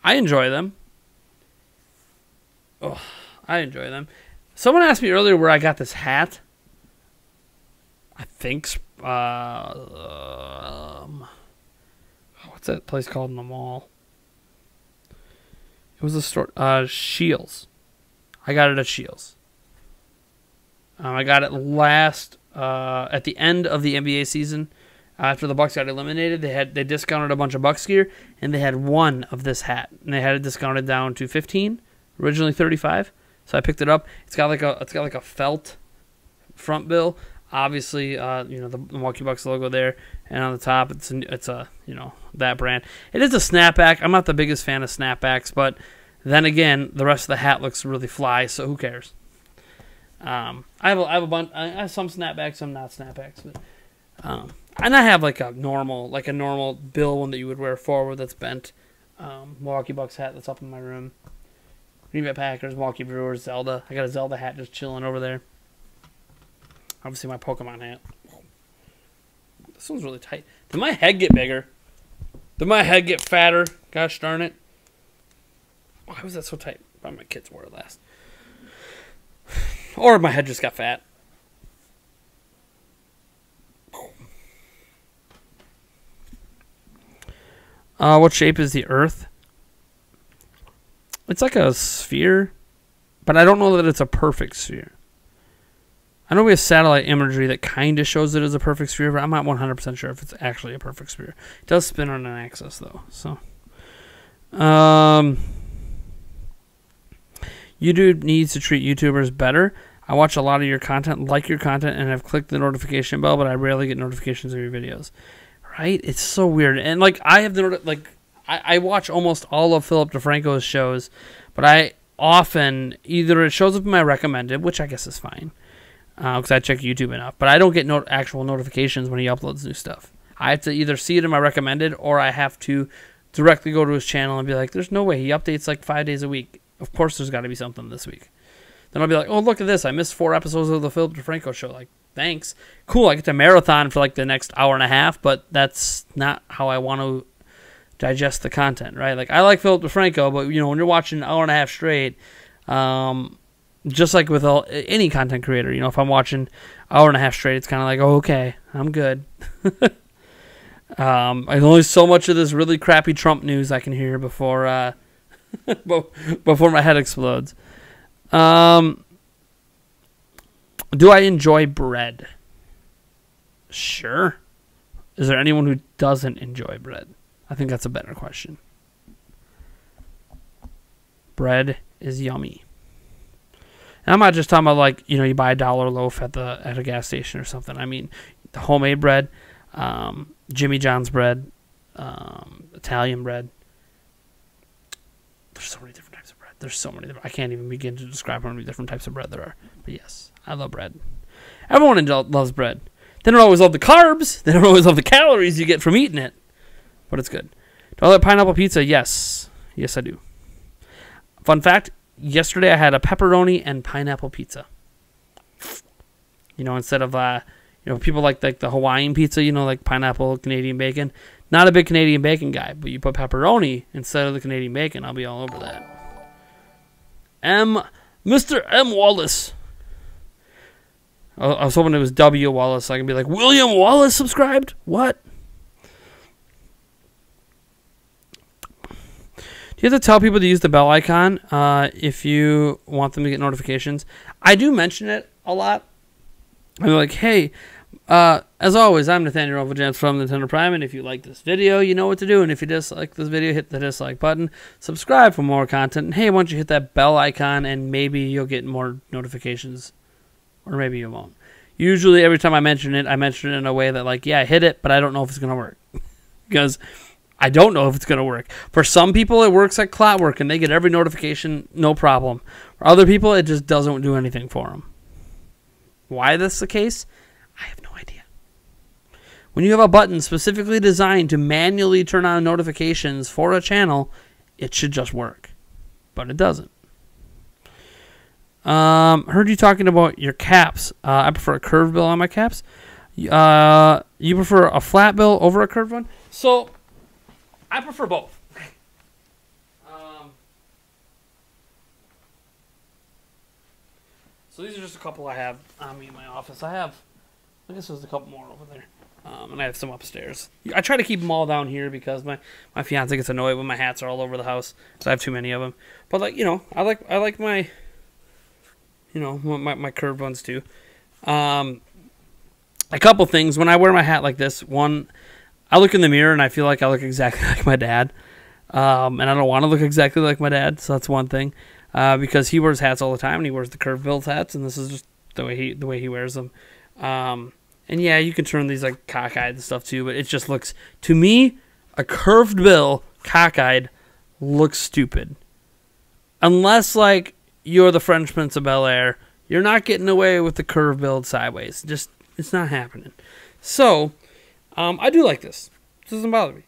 I enjoy them. Oh, I enjoy them. Someone asked me earlier where I got this hat. I think... what's that place called in the mall? It was a store... Shields. I got it at Shields. I got it last... at the end of the NBA season... After the Bucks got eliminated, they discounted a bunch of Bucks gear, and they had one of this hat, and they had it discounted down to $15. originally $35. So I picked it up. It's got like a felt front bill. Obviously, the Milwaukee Bucks logo there, and on the top, it's a that brand. It is a snapback. I'm not the biggest fan of snapbacks, but then again, the rest of the hat looks really fly. So who cares? I have a bunch. I have some snapbacks, some not snapbacks, but and I have like a normal bill one that you would wear forward that's bent. Milwaukee Bucks hat that's up in my room. Green Bay Packers, Milwaukee Brewers, Zelda. I got a Zelda hat just chilling over there. Obviously, my Pokemon hat. This one's really tight. Did my head get bigger? Did my head get fatter? Gosh darn it. Why was that so tight? Probably my kids wore it last. Or my head just got fat. What shape is the Earth? It's like a sphere, but I don't know that it's a perfect sphere. I know we have satellite imagery that kind of shows it as a perfect sphere, but I'm not 100% sure if it's actually a perfect sphere. It does spin on an axis, though. So, YouTube needs to treat YouTubers better. I watch a lot of your content, like your content, and have clicked the notification bell, but I rarely get notifications of your videos. Right? It's so weird. And like I have the I watch almost all of Philip DeFranco's shows, but I often either it shows up in my recommended, which I guess is fine, because I check YouTube enough, but I don't get actual notifications when he uploads new stuff. I have to either see it in my recommended, or I have to directly go to his channel and be like, there's no way he updates like 5 days a week. Of course there's got to be something this week. Then I'll be like, oh, look at this. I missed 4 episodes of the Philip DeFranco show. Like, thanks. Cool, I get to marathon for like the next hour and a half, but that's not how I want to digest the content, right? Like, I like Philip DeFranco, but, when you're watching an hour and a half straight, just like with any content creator, if I'm watching an hour and a half straight, it's kind of like, oh, okay, I'm good. There's only so much of this really crappy Trump news I can hear before before my head explodes. Do I enjoy bread? Sure. Is there anyone who doesn't enjoy bread? I think that's a better question. Bread is yummy. And I'm not just talking about like, you buy $1 loaf at a gas station or something. I mean, the homemade bread, Jimmy John's bread, Italian bread. There's so many different types of bread. There's so many. I can't even begin to describe how many different types of bread there are. But yes, I love bread. Everyone loves bread. They don't always love the carbs. They don't always love the calories you get from eating it. But it's good. Do I like pineapple pizza? Yes. Yes, I do. Fun fact, yesterday I had a pepperoni and pineapple pizza. Instead of, people like the Hawaiian pizza, like pineapple, Canadian bacon. Not a big Canadian bacon guy, but you put pepperoni instead of the Canadian bacon, I'll be all over that. Mr. M. Wallace. I was hoping it was W. Wallace, so I can be like, William Wallace subscribed? What? Do you have to tell people to use the bell icon if you want them to get notifications? I do mention it a lot. I'm like, hey, as always, I'm Nathaniel Overjans from Nintendo Prime, and if you like this video, you know what to do. And if you dislike this video, hit the dislike button. Subscribe for more content. And hey, why don't you hit that bell icon, and maybe you'll get more notifications. Or maybe you won't. Usually, every time I mention it in a way that, like, yeah, I hit it, but I don't know if it's going to work. Because I don't know if it's going to work. For some people, it works like clockwork, and they get every notification, no problem. For other people, it just doesn't do anything for them. Why that's the case, I have no idea. When you have a button specifically designed to manually turn on notifications for a channel, it should just work. But it doesn't. Heard you talking about your caps. I prefer a curved bill on my caps. You prefer a flat bill over a curved one? So, I prefer both. So these are just a couple I have on me in my office. I guess there's a couple more over there. And I have some upstairs. I try to keep them all down here because my fiance gets annoyed when my hats are all over the house. So I have too many of them. But like, I like my, my curved ones too. A couple things. When I wear my hat like this, one, I look in the mirror and I feel like I look exactly like my dad. And I don't want to look exactly like my dad, so that's one thing. because he wears hats all the time, and he wears the curved bill hats, and this is just the way he wears them. And yeah, you can turn these like cockeyed and stuff too, but it just looks, to me, a curved bill cockeyed looks stupid. Unless like you're the French Prince of Bel-Air, you're not getting away with the curved bill sideways. Just, it's not happening. So I do like this. This doesn't bother me.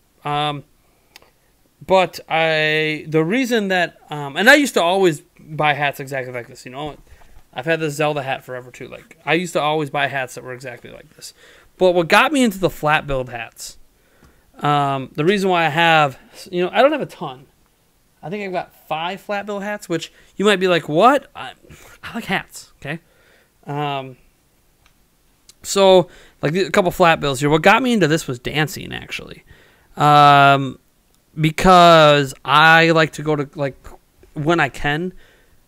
But the reason that, and I used to always buy hats exactly like this, you know. I've had this Zelda hat forever too. Like, I used to always buy hats that were exactly like this. But what got me into the flat billed hats, the reason why I have, you know, I don't have a ton. I think I've got 5 flat bill hats, which you might be like, what? I like hats, okay? So, like a couple flat bills here. What got me into this was dancing, actually. Because I like to go to, like, when I can,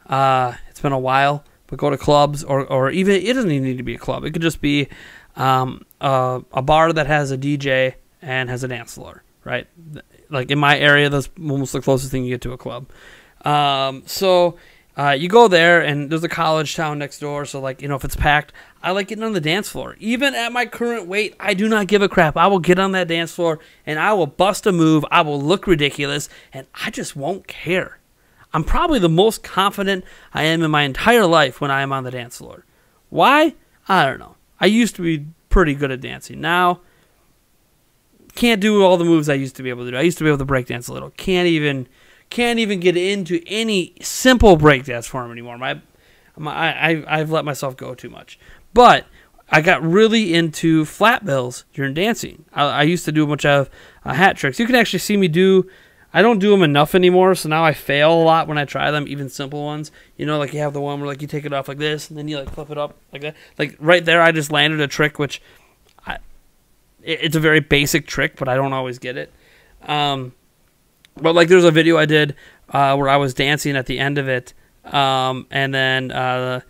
it's been a while, but go to clubs, or even, it doesn't even need to be a club. It could just be a bar that has a DJ and has a dance floor, right? Like in my area, that's almost the closest thing you get to a club. So you go there, and there's a college town next door, so, like, you know, if it's packed, I like getting on the dance floor. Even at my current weight, I do not give a crap. I will get on that dance floor, and I will bust a move. I will look ridiculous, and I just won't care. I'm probably the most confident I am in my entire life when I am on the dance floor. Why? I don't know. I used to be pretty good at dancing. Now, can't do all the moves I used to be able to do. I used to be able to break dance a little. Can't even get into any simple breakdance form anymore. I've let myself go too much. But I got really into flat bills during dancing. I used to do a bunch of hat tricks. You can actually see me do. I don't do them enough anymore, so now I fail a lot when I try them, even simple ones. You know, like you have the one where like you take it off like this, and then you like flip it up like that. Like right there, I just landed a trick, which it's a very basic trick, but I don't always get it. But like there's a video I did where I was dancing at the end of it, and then I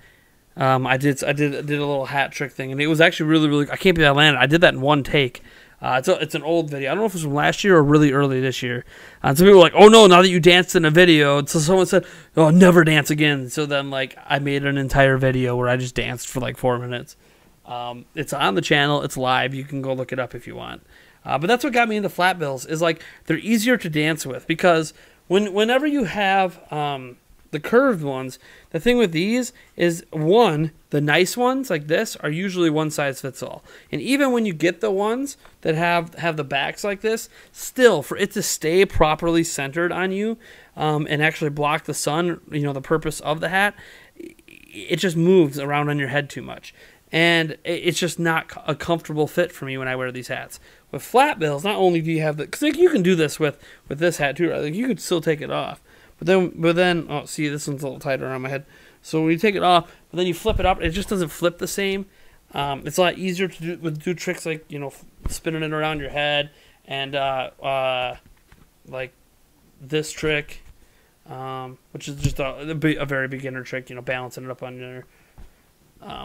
did a little hat trick thing, and it was actually really. I can't believe I landed. I did that in one take. It's an old video. I don't know if it was from last year or really early this year. And some people were like, "Oh no, now that you danced in a video," so someone said, "Oh, never dance again." So then, like, I made an entire video where I just danced for like 4 minutes. It's on the channel. It's live. You can go look it up if you want. But that's what got me into flat bills. Is like they're easier to dance with because whenever you have the curved ones, the thing with these is, one, the nice ones like this are usually one size fits all. And even when you get the ones that have the backs like this, still, for it to stay properly centered on you and actually block the sun, you know, the purpose of the hat, it just moves around on your head too much. And it's just not a comfortable fit for me when I wear these hats. With flat bills, not only do you have the, because like, you can do this with this hat too, right? Like, you could still take it off. But then, oh, see, this one's a little tighter around my head. So when you take it off, but then you flip it up, it just doesn't flip the same. It's a lot easier to do tricks like, you know, spinning it around your head and like this trick, which is just a very beginner trick, you know, balancing it up on your,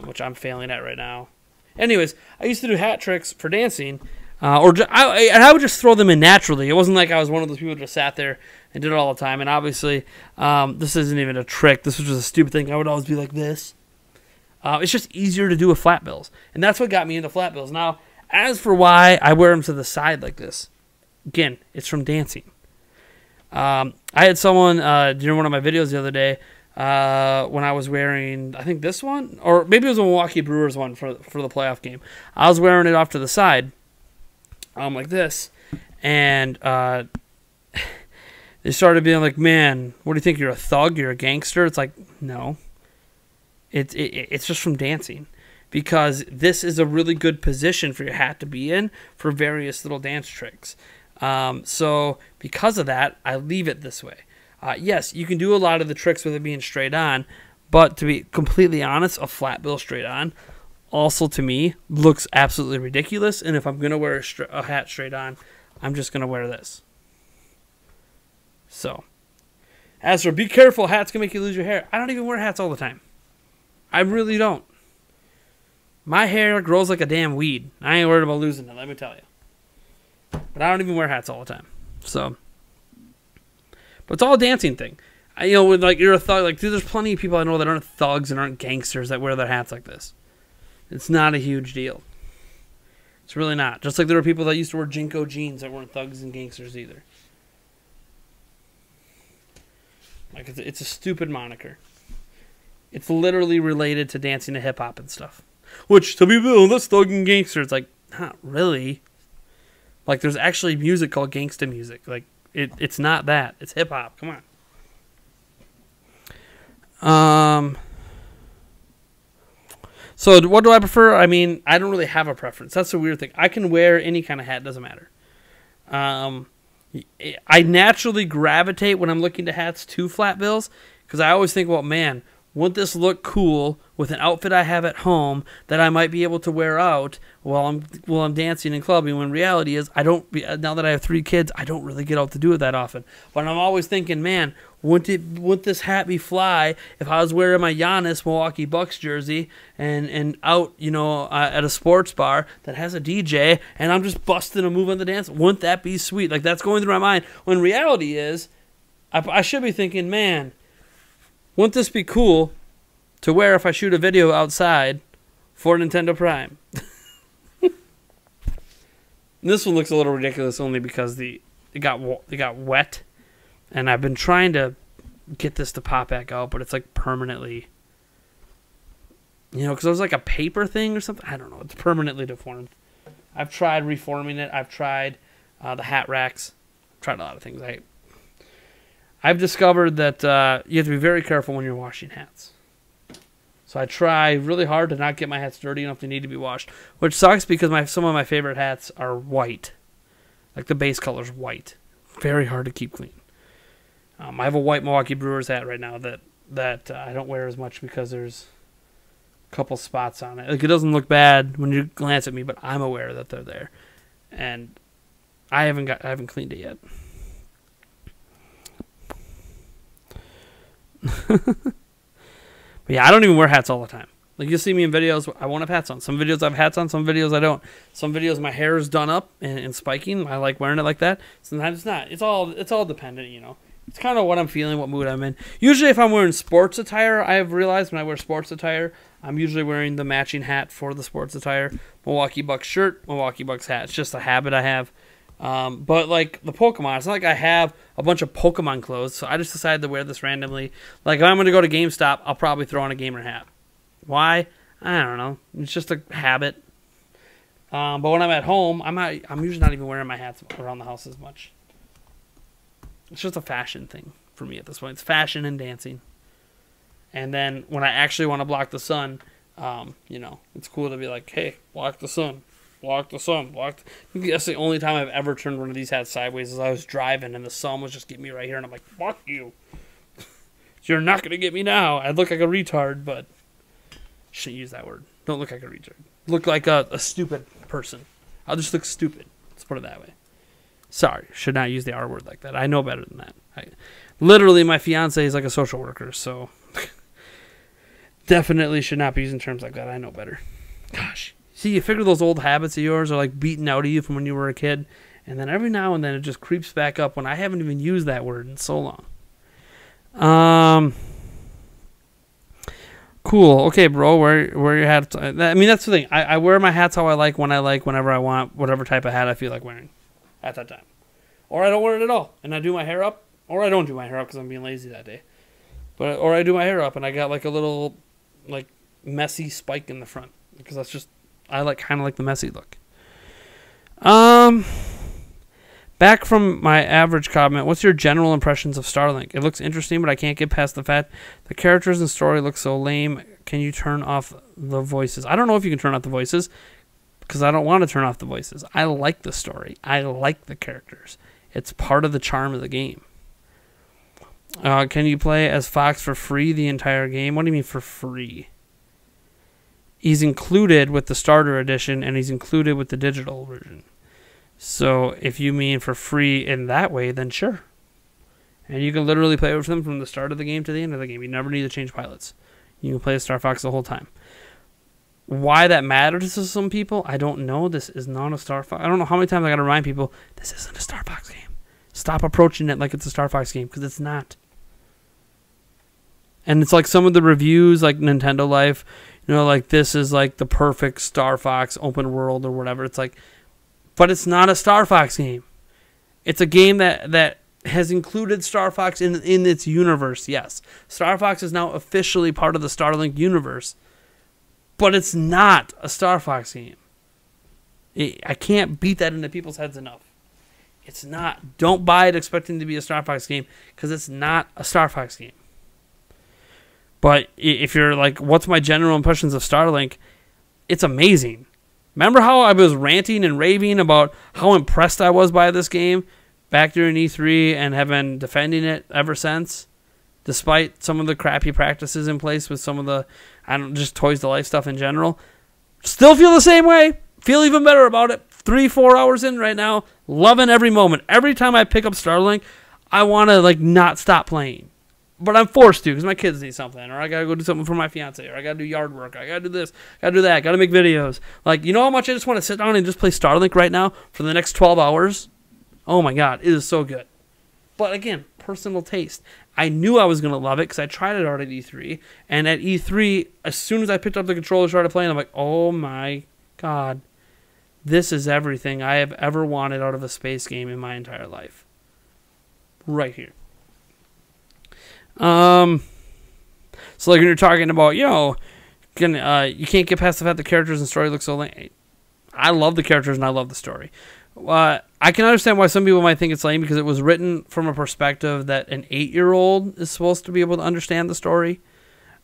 which I'm failing at right now. Anyways, I used to do hat tricks for dancing. I would just throw them in naturally. It wasn't like I was one of those people who just sat there and did it all the time. And obviously, this isn't even a trick. This was just a stupid thing. I would always be like this. It's just easier to do with flat bills. And that's what got me into flat bills. Now, as for why I wear them to the side like this, again, it's from dancing. I had someone during one of my videos the other day when I was wearing, I think this one, or maybe it was a Milwaukee Brewers one for the playoff game. I was wearing it off to the side. Like this, and they started being like, "Man, what do you think? You're a thug? You're a gangster?" It's like, no. It's just from dancing, because this is a really good position for your hat to be in for various little dance tricks. So because of that, I leave it this way. Yes, you can do a lot of the tricks with it being straight on, but to be completely honest, a flat bill straight on also, to me, looks absolutely ridiculous. And if I'm going to wear a hat straight on, I'm just going to wear this. So, as for be careful, hats can make you lose your hair. I don't even wear hats all the time. I really don't. My hair grows like a damn weed. I ain't worried about losing it, let me tell you. But I don't even wear hats all the time. So, but it's all a dancing thing. When like you're a thug, like dude, there's plenty of people I know that aren't thugs and aren't gangsters that wear their hats like this. It's not a huge deal. It's really not. Just like there were people that used to wear Jinko jeans that weren't thugs and gangsters either. Like it's a stupid moniker. It's literally related to dancing to hip hop and stuff. Which to people, oh, that's thug and gangster. It's like not really. Like there's actually music called gangsta music. Like it's not that. It's hip hop. Come on. So what do I prefer? I mean, I don't really have a preference. That's the weird thing. I can wear any kind of hat. Doesn't matter. I naturally gravitate when I'm looking to hats to flat bills because I always think, well, man, wouldn't this look cool with an outfit I have at home that I might be able to wear out while I'm dancing and clubbing? When reality is, now that I have 3 kids, I don't really get out to do it that often. But I'm always thinking, man, wouldn't this hat be fly if I was wearing my Giannis Milwaukee Bucks jersey and out, at a sports bar that has a DJ and I'm just busting a move on the dance? Wouldn't that be sweet? Like that's going through my mind. When reality is, I should be thinking, man, wouldn't this be cool to wear if I shoot a video outside for Nintendo Prime? This one looks a little ridiculous only because it got wet, and I've been trying to get this to pop back out, but it's like permanently, because there's like a paper thing or something. I don't know. It's permanently deformed. I've tried reforming it. I've tried the hat racks. I've tried a lot of things. I've discovered that you have to be very careful when you're washing hats. So I try really hard to not get my hats dirty enough they need to be washed, which sucks because some of my favorite hats are white. Like the base color's white. Very hard to keep clean. I have a white Milwaukee Brewers hat right now that I don't wear as much because there's a couple spots on it. Like it doesn't look bad when you glance at me, but I'm aware that they're there. And I haven't cleaned it yet. But yeah, I don't even wear hats all the time. Like you see me in videos, I won't have hats on. Some videos I have hats on, some videos I don't. Some videos my hair is done up and spiking. I like wearing it like that. Sometimes it's not. It's all dependent, It's kind of what I'm feeling, what mood I'm in. Usually if I'm wearing sports attire, I have realized when I wear sports attire, I'm usually wearing the matching hat for the sports attire. Milwaukee Bucks shirt, Milwaukee Bucks hat. It's just a habit I have. But like the Pokemon, it's not like I have a bunch of Pokemon clothes, so I just decided to wear this randomly. Like if I'm going to go to GameStop, I'll probably throw on a gamer hat. Why? I don't know. It's just a habit. But when I'm at home, I'm usually not even wearing my hats around the house as much. It's just a fashion thing for me at this point. It's fashion and dancing. And then when I actually want to block the sun, it's cool to be like, hey, block the sun. Block the sun. That's the only time I've ever turned one of these hats sideways is I was driving and the sun was just getting me right here. And I'm like, fuck you. You're not going to get me now. I look like a retard, but shouldn't use that word. Don't look like a retard. Look like a stupid person. I'll just look stupid. Let's put it that way. Sorry. Should not use the R word like that. I know better than that. Literally, my fiance is like a social worker, so definitely should not be using terms like that. I know better. Gosh. See, you figure those old habits of yours are like beaten out of you from when you were a kid, and then every now and then it just creeps back up when I haven't even used that word in so long. Cool. Okay, bro. Wear your hats. I mean, that's the thing. I wear my hats how I like, when I like, whenever I want, whatever type of hat I feel like wearing at that time. Or I don't wear it at all, and I do my hair up, or I don't do my hair up because I'm being lazy that day. Or I do my hair up, and I got like a little like messy spike in the front because that's just. I kind of like the messy look. Back from my average comment, what's your general impressions of Starlink? It looks interesting, but I can't get past the fact the characters and story look so lame. Can you turn off the voices? I don't know if you can turn off the voices because I don't want to turn off the voices. I like the story. I like the characters. It's part of the charm of the game. Can you play as Fox for free the entire game? What do you mean for free? He's included with the starter edition, and he's included with the digital version. So if you mean for free in that way, then sure. And you can literally play with them from the start of the game to the end of the game. You never need to change pilots. You can play as Star Fox the whole time. Why that matters to some people, I don't know. This is not a Star Fox. I don't know how many times I got to remind people, this isn't a Star Fox game. Stop approaching it like it's a Star Fox game, because it's not. And it's like some of the reviews, like Nintendo Life, like this is like the perfect Star Fox open world or whatever. It's like, but it's not a Star Fox game. It's a game that has included Star Fox in its universe, yes. Star Fox is now officially part of the Starlink universe. But it's not a Star Fox game. I can't beat that into people's heads enough. It's not. Don't buy it expecting to be a Star Fox game, because it's not a Star Fox game. But if you're like, what's my general impressions of Starlink? It's amazing. Remember how I was ranting and raving about how impressed I was by this game back during E3 and have been defending it ever since? Despite some of the crappy practices in place with some of the, just Toys to Life stuff in general. Still feel the same way. Feel even better about it. 3-4 hours in right now. Loving every moment. Every time I pick up Starlink, I want to not stop playing. But I'm forced to because my kids need something. Or I got to go do something for my fiance. Or I got to do yard work. I got to do this. Got to do that. Got to make videos. You know how much I just want to sit down and just play Starlink right now for the next 12 hours? Oh my God. It is so good. But again, personal taste. I knew I was going to love it because I tried it already at E3. And at E3, as soon as I picked up the controller and started playing, I'm like, oh my God. This is everything I have ever wanted out of a space game in my entire life. Right here. So when you're talking about, you can't get past the fact the characters and story look so lame. I love the characters and I love the story. I can understand why some people might think it's lame because it was written from a perspective that an 8-year-old is supposed to be able to understand the story.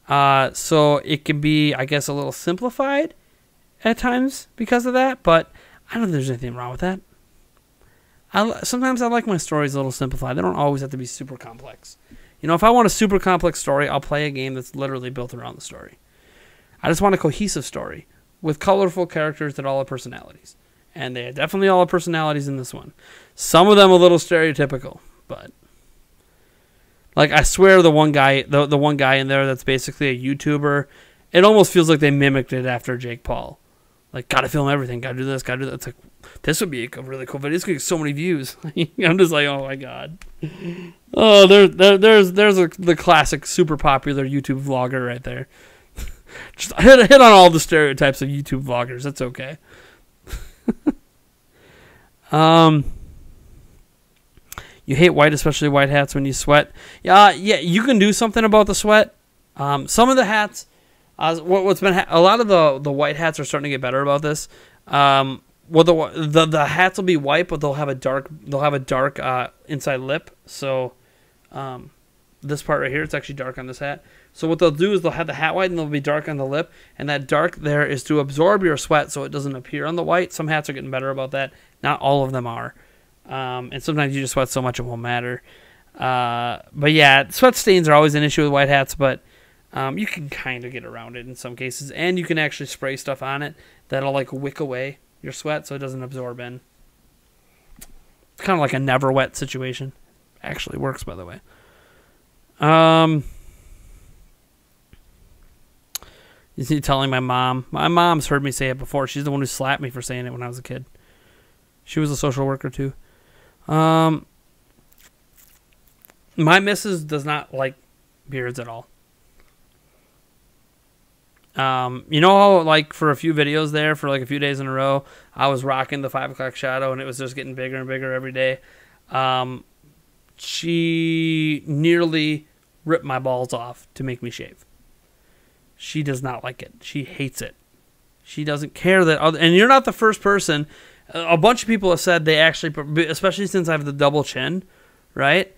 So it can be, I guess, a little simplified at times because of that, but I don't think there's anything wrong with that. Sometimes I like my stories a little simplified. They don't always have to be super complex. If I want a super complex story, I'll play a game that's literally built around the story. I just want a cohesive story with colorful characters that all have personalities. And they definitely all have personalities in this one. Some of them a little stereotypical, but I swear the one guy in there that's basically a YouTuber, it almost feels like they mimicked it after Jake Paul. Gotta film everything, gotta do this, gotta do that. It's this would be a really cool video. It's gonna get so many views. I'm just like, oh my God. Oh, there's the classic super popular YouTube vlogger right there. Just hit on all the stereotypes of YouTube vloggers. That's okay. You hate white, especially white hats when you sweat. Yeah, you can do something about the sweat. Some of the hats, what's been a lot of the white hats are starting to get better about this. The hats will be white, but they'll have a dark inside lip. So this part right here, it's actually dark on this hat. So what they'll do is they'll have the hat white and they'll be dark on the lip, and that dark there is to absorb your sweat so it doesn't appear on the white. Some hats are getting better about that. Not all of them are. And sometimes you just sweat so much it won't matter. But yeah, sweat stains are always an issue with white hats, but you can kind of get around it in some cases, and you can actually spray stuff on it that'll wick away your sweat so it doesn't absorb in. It's kind of like a never wet situation. Actually works, by the way. You see, telling my mom. My mom's heard me say it before. She's the one who slapped me for saying it when I was a kid. She was a social worker too. My missus does not like beards at all. You know how for a few videos there for a few days in a row, I was rocking the 5 o'clock shadow and it was just getting bigger and bigger every day. She nearly ripped my balls off to make me shave. She does not like it. She hates it. She doesn't care that and you're not the first person. A bunch of people have said they actually, especially since I have the double chin, right?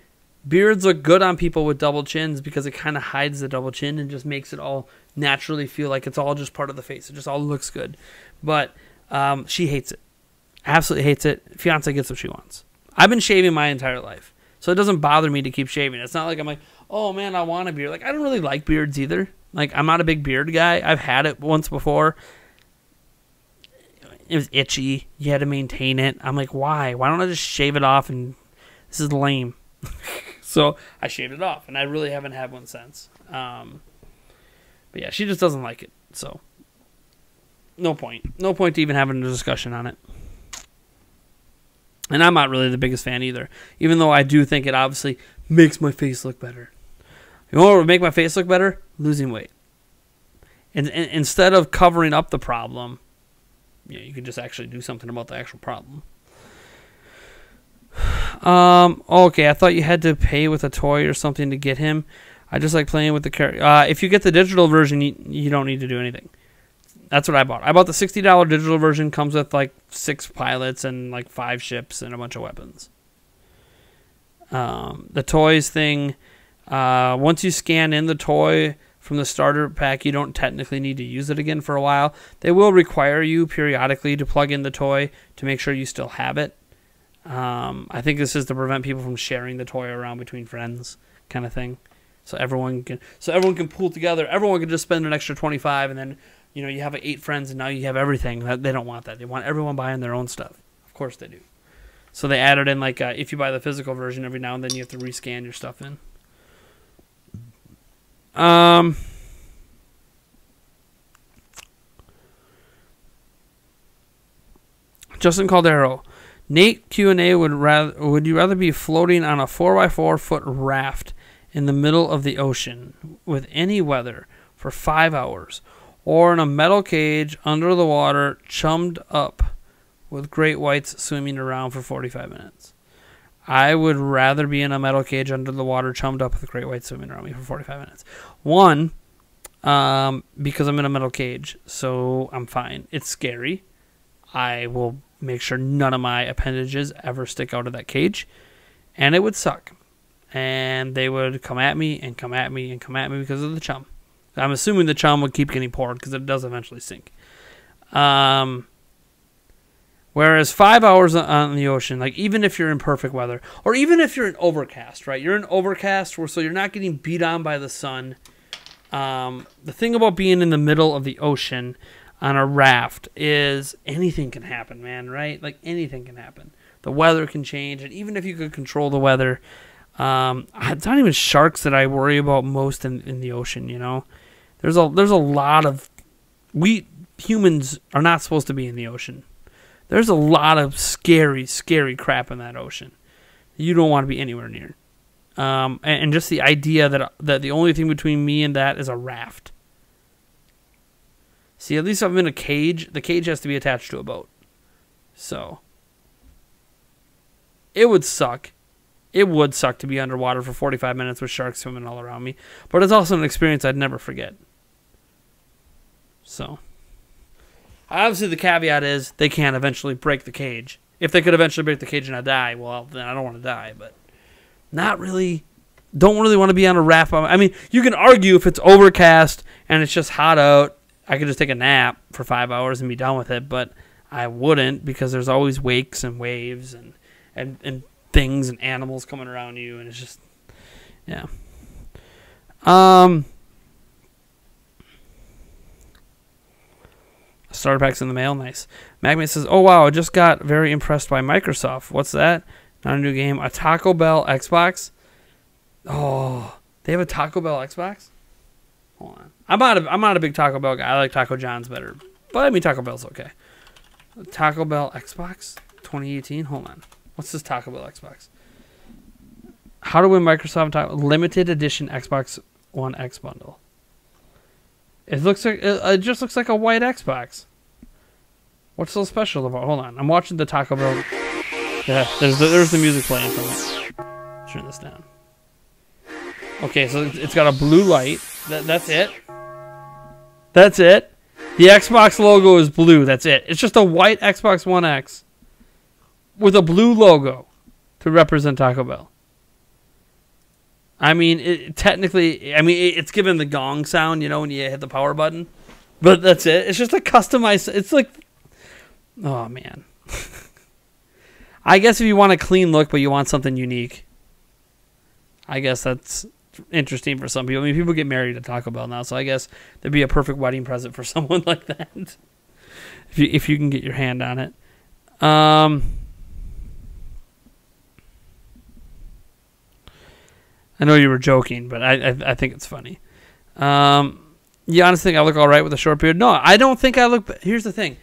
Beards look good on people with double chins because it kind of hides the double chin and just makes it all naturally feel like it's all just part of the face. It just all looks good. But she hates it. Absolutely hates it. Fiance gets what she wants. I've been shaving my entire life. So it doesn't bother me to keep shaving. It's not like I'm like, oh man, I want a beard. I don't really like beards either. I'm not a big beard guy. I've had it once before. It was itchy. You had to maintain it. I'm like, why? Why don't I just shave it off? And this is lame. So I shaved it off, and I really haven't had one since. But yeah, she just doesn't like it. So no point. No point to even having a discussion on it. And I'm not really the biggest fan either, even though I do think it obviously makes my face look better. You know what would make my face look better? Losing weight. And instead of covering up the problem, you could just actually do something about the actual problem. Okay, I thought you had to pay with a toy or something to get him. I just like playing with the character. If you get the digital version, you don't need to do anything. That's what I bought. I bought the $60 digital version. Comes with like 6 pilots and like 5 ships and a bunch of weapons. The toys thing, once you scan in the toy from the starter pack, you don't technically need to use it again for a while. They will require you periodically to plug in the toy to make sure you still have it. I think this is to prevent people from sharing the toy around between friends, kind of thing. So everyone can pool together. Everyone can just spend an extra $25, and then you have 8 friends, and now you have everything. They don't want that. They want everyone buying their own stuff. Of course they do. So they added in like if you buy the physical version, every now and then you have to rescan your stuff in. Justin Caldero. Nate Q&A would you rather be floating on a 4x4 foot raft in the middle of the ocean with any weather for 5 hours, or in a metal cage under the water chummed up with great whites swimming around for 45 minutes? I would rather be in a metal cage under the water chummed up with great whites swimming around me for 45 minutes. One, because I'm in a metal cage, so I'm fine. It's scary. I will make sure none of my appendages ever stick out of that cage, and it would suck. And they would come at me and come at me and come at me because of the chum. I'm assuming the chum would keep getting poured because it does eventually sink. Whereas 5 hours on the ocean, like even if you're in perfect weather, or even if you're in overcast, right? You're in overcast, so you're not getting beat on by the sun. The thing about being in the middle of the ocean on a raft is anything can happen, man, right? Like anything can happen. The weather can change, and even if you could control the weather, it's not even sharks that I worry about most in the ocean, There's a lot of... We humans are not supposed to be in the ocean. There's a lot of scary, scary crap in that ocean. You don't want to be anywhere near. And just the idea that the only thing between me and that is a raft. See, at least if I'm in a cage, the cage has to be attached to a boat. So, it would suck. It would suck to be underwater for 45 minutes with sharks swimming all around me. But it's also an experience I'd never forget. So, obviously the caveat is they can't eventually break the cage. If they could eventually break the cage and I die, well, then I don't want to die. But not really. Don't really want to be on a raft. I mean, you can argue if it's overcast and it's just hot out, I could just take a nap for 5 hours and be done with it. But I wouldn't, because there's always wakes and waves and things and animals coming around you, and it's just, yeah. Starter pack's in the mail, nice. Magma says, "Oh wow, I just got very impressed by Microsoft. What's that? Not a new game. A Taco Bell Xbox. Oh, they have a Taco Bell Xbox. Hold on. I'm not a big Taco Bell guy. I like Taco John's better, but I mean Taco Bell's okay. Taco Bell Xbox 2018. Hold on. What's this Taco Bell Xbox? How to win Microsoft limited edition Xbox One X bundle. It just looks like a white Xbox. What's so special about? Hold on, I'm watching the Taco Bell. Yeah, there's the music playing from it. Turn this down. Okay, so it's got a blue light. That's it. That's it. The Xbox logo is blue. That's it. It's just a white Xbox One X with a blue logo to represent Taco Bell. I mean, it's given the gong sound, when you hit the power button. But that's it. It's just a customized... It's like... Oh, man. I guess if you want a clean look, but you want something unique, I guess that's interesting for some people. I mean, people get married at Taco Bell now, so I guess that'd be a perfect wedding present for someone like that. If you can get your hand on it. I know you were joking, but I think it's funny. You honestly think I look all right with a short beard? No, I don't think I look... Here's the thing.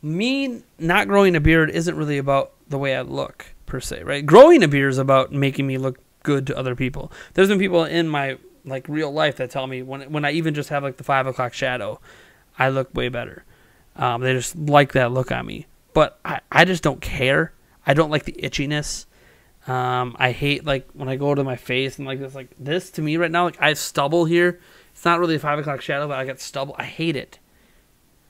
Me not growing a beard isn't really about the way I look, per se, right? Growing a beard is about making me look good to other people. There's been people in my like real life that tell me when I even just have like the 5 o'clock shadow, I look way better. They just like that look on me. But I just don't care. I don't like the itchiness. I hate like when I go to my face and like this to me right now, like I have stubble here. It's not really a 5 o'clock shadow, but I got stubble. I hate it.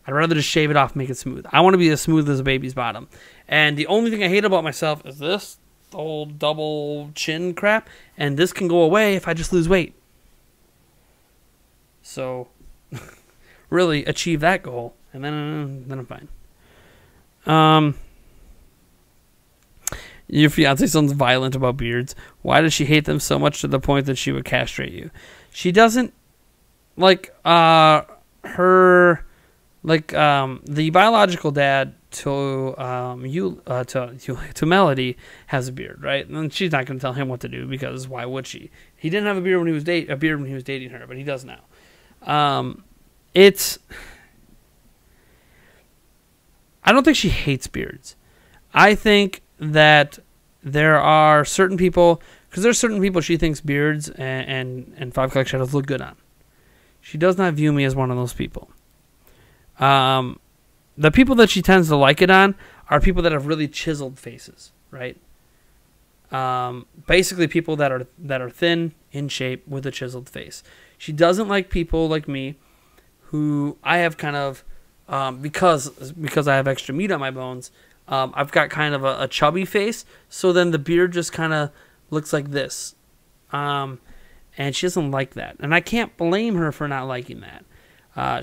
I'd rather just shave it off, make it smooth. I want to be as smooth as a baby's bottom. And the only thing I hate about myself is this whole double chin crap. And this can go away if I just lose weight. So, really achieve that goal, and then I'm fine. Your fiance sounds violent about beards. Why does she hate them so much to the point that she would castrate you? She doesn't like the biological dad to Melody has a beard, right? And she's not going to tell him what to do because why would she? He didn't have a beard when he was dating her, but he does now. I don't think she hates beards. I think that there are certain people, because there's certain people she thinks beards and 5 o'clock shadows look good on. She does not view me as one of those people. The people that she tends to like it on are people that have really chiseled faces, right? Basically people that are thin, in shape, with a chiseled face. She doesn't like people like me, who I have kind of, because I have extra meat on my bones, I've got kind of a chubby face, so then the beard just kind of looks like this. And she doesn't like that. And I can't blame her for not liking that.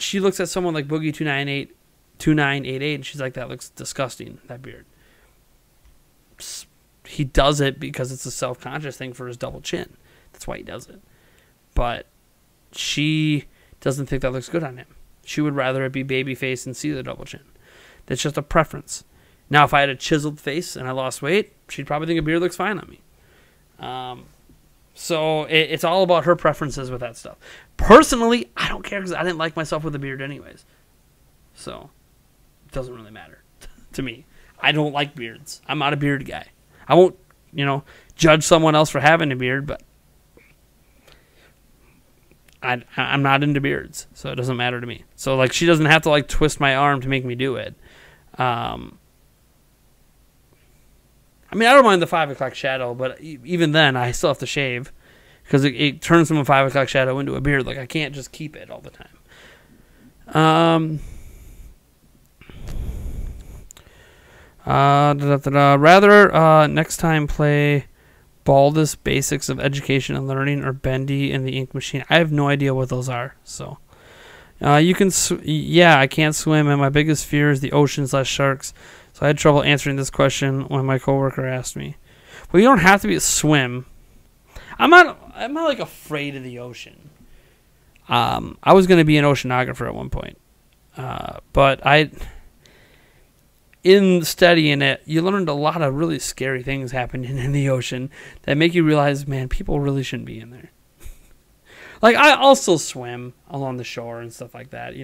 She looks at someone like Boogie 2988, and she's like, that looks disgusting, that beard. He does it because it's a self-conscious thing for his double chin. That's why he does it. But she doesn't think that looks good on him. She would rather it be baby face and see the double chin. That's just a preference. Now, if I had a chiseled face and I lost weight, she'd probably think a beard looks fine on me. So it's all about her preferences with that stuff. Personally, I don't care because I didn't like myself with a beard anyways. So it doesn't really matter to me. I don't like beards. I'm not a beard guy. I won't, judge someone else for having a beard, but I'm not into beards, so it doesn't matter to me. So, like, she doesn't have to, like, twist my arm to make me do it. I mean, I don't mind the 5 o'clock shadow, but even then, I still have to shave because it turns from a 5 o'clock shadow into a beard. Like, I can't just keep it all the time. Rather, next time play Baldus Basics of Education and Learning or Bendy in the Ink Machine. I have no idea what those are. So, you can, I can't swim, and my biggest fear is the ocean/sharks. So I had trouble answering this question when my coworker asked me. Well, you don't have to be a swim. I'm not like afraid of the ocean. I was going to be an oceanographer at one point, but in studying it, you learned a lot of really scary things happening in the ocean that make you realize, man, people really shouldn't be in there. Like, I also swim along the shore and stuff like that,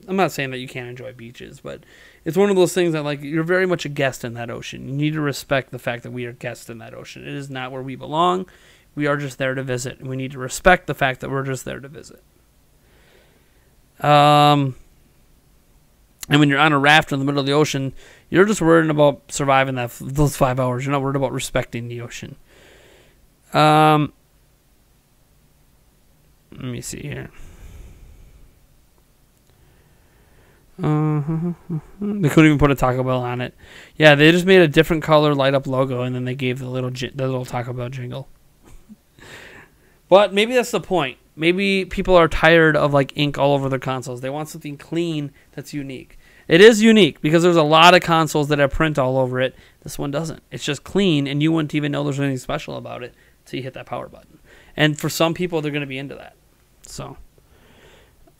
I'm not saying that you can't enjoy beaches, but it's one of those things that, like, you're very much a guest in that ocean. You need to respect the fact that we are guests in that ocean. It is not where we belong. We are just there to visit, and we need to respect the fact that we're just there to visit. And when you're on a raft in the middle of the ocean, you're just worried about surviving those 5 hours. You're not worried about respecting the ocean. Let me see here. They couldn't even put a Taco Bell on it. Yeah, they just made a different color light up logo, and then they gave the little Taco Bell jingle. But maybe that's the point. Maybe people are tired of like ink all over their consoles. They want something clean that's unique. It is unique because there's a lot of consoles that have print all over it. This one doesn't. It's just clean, and you wouldn't even know there's anything special about it until you hit that power button. And for some people, they're going to be into that. So,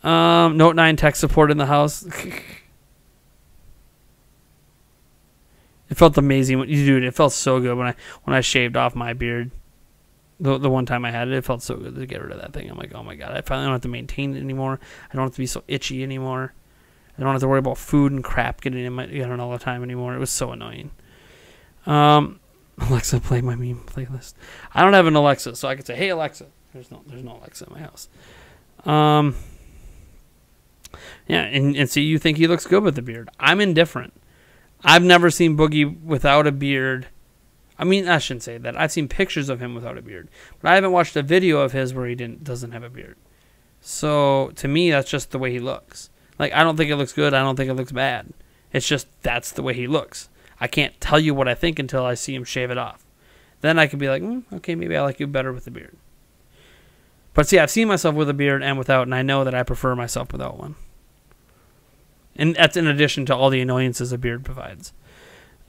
Note 9 tech support in the house. It felt amazing, dude. It felt so good when I shaved off my beard. The one time I had it, it felt so good to get rid of that thing. I'm like, oh my god, I finally don't have to maintain it anymore. I don't have to be so itchy anymore. I don't have to worry about food and crap getting in my all the time anymore. It was so annoying. Alexa, play my meme playlist. I don't have an Alexa, so I could say, hey Alexa, There's no Alexa in my house. Yeah, and see, you think he looks good with the beard. I'm indifferent. I've never seen Boogie without a beard. I mean, I shouldn't say that. I've seen pictures of him without a beard, but I haven't watched a video of his where he doesn't have a beard. So to me, that's just the way he looks. Like, I don't think it looks good. I don't think it looks bad. It's just that's the way he looks. I can't tell you what I think until I see him shave it off. Then I can be like, okay, maybe I like you better with the beard. But see, I've seen myself with a beard and without, and I know that I prefer myself without one. And that's in addition to all the annoyances a beard provides.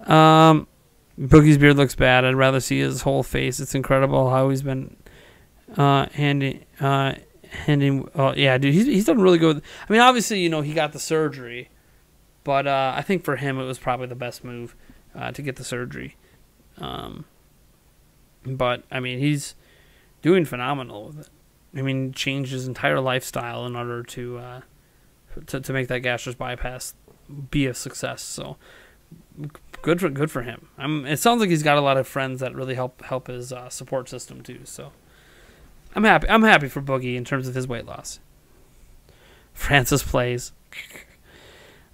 Boogie's beard looks bad. I'd rather see his whole face. It's incredible how he's been handing. Yeah, dude, he's done really good. I mean, obviously, he got the surgery, but I think for him it was probably the best move to get the surgery. But I mean, he's doing phenomenal with it. I mean, changed his entire lifestyle in order to make that gastric bypass be a success. So good for him. It sounds like he's got a lot of friends that really help his support system too. So I'm happy. I'm happy for Boogie in terms of his weight loss. Francis plays.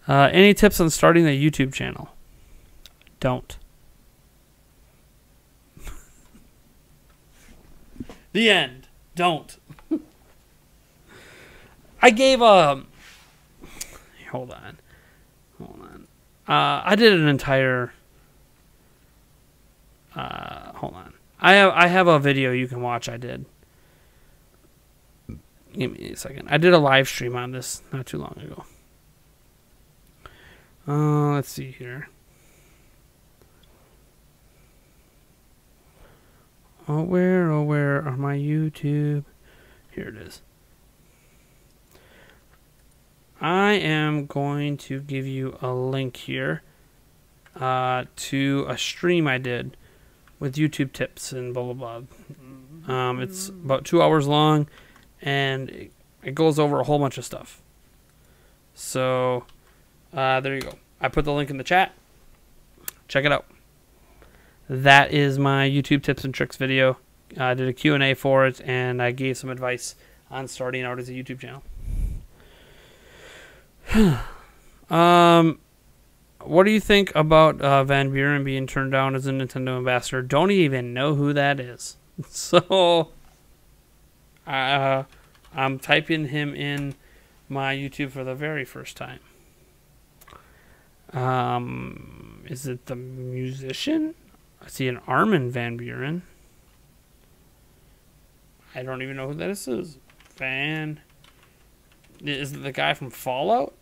Any tips on starting a YouTube channel? Don't. The end. Don't. I gave hold on. I did an entire. Hold on. I have a video you can watch. I did. Give me a second. I did a live stream on this not too long ago. Let's see here. Where are my YouTube? Here it is. I am going to give you a link here to a stream I did with YouTube tips and blah, blah, blah. It's about 2 hours long, and it goes over a whole bunch of stuff. So, there you go. I put the link in the chat. Check it out. That is my YouTube tips and tricks video. I did a Q&A for it, and I gave some advice on starting out as a YouTube channel. What do you think about Van Buren being turned down as a Nintendo ambassador? Don't even know who that is. So, I'm typing him in my YouTube for the very first time. Is it the musician? I see an Armin Van Buren. I don't even know who this is. Is it the guy from Fallout?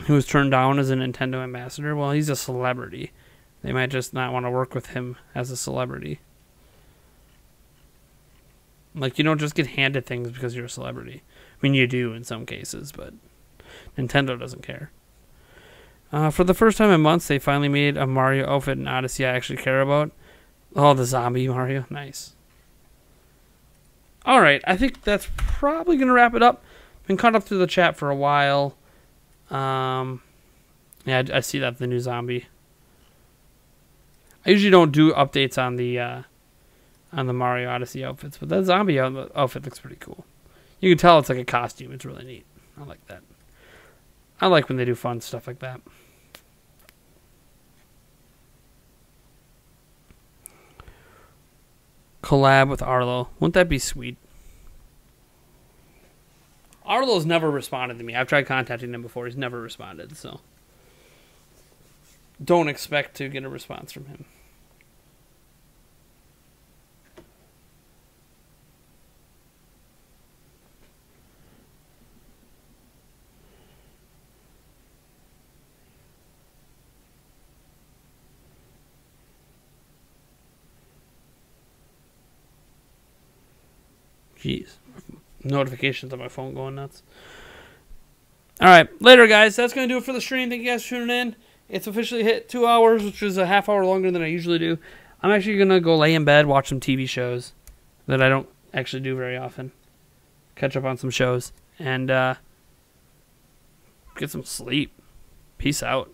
Who was turned down as a Nintendo ambassador? Well, he's a celebrity. They might just not want to work with him as a celebrity. Like, you don't just get handed things because you're a celebrity. I mean, you do in some cases, but Nintendo doesn't care. For the first time in months, they finally made a Mario outfit in Odyssey I actually care about. Oh, the zombie Mario. Nice. Alright, I think that's probably going to wrap it up. Been caught up through the chat for a while. Yeah, I see that, the new zombie. I usually don't do updates on the Mario Odyssey outfits, but that zombie outfit looks pretty cool. You can tell it's like a costume. It's really neat. I like that. I like when they do fun stuff like that. Collab with Arlo. Wouldn't that be sweet? Arlo's never responded to me. I've tried contacting him before. He's never responded, so don't expect to get a response from him. Jeez. Notifications on my phone going nuts. Alright, later guys. That's going to do it for the stream. Thank you guys for tuning in. It's officially hit 2 hours, which is a half hour longer than I usually do. I'm actually going to go lay in bed, watch some TV shows that I don't actually do very often. Catch up on some shows. And get some sleep. Peace out.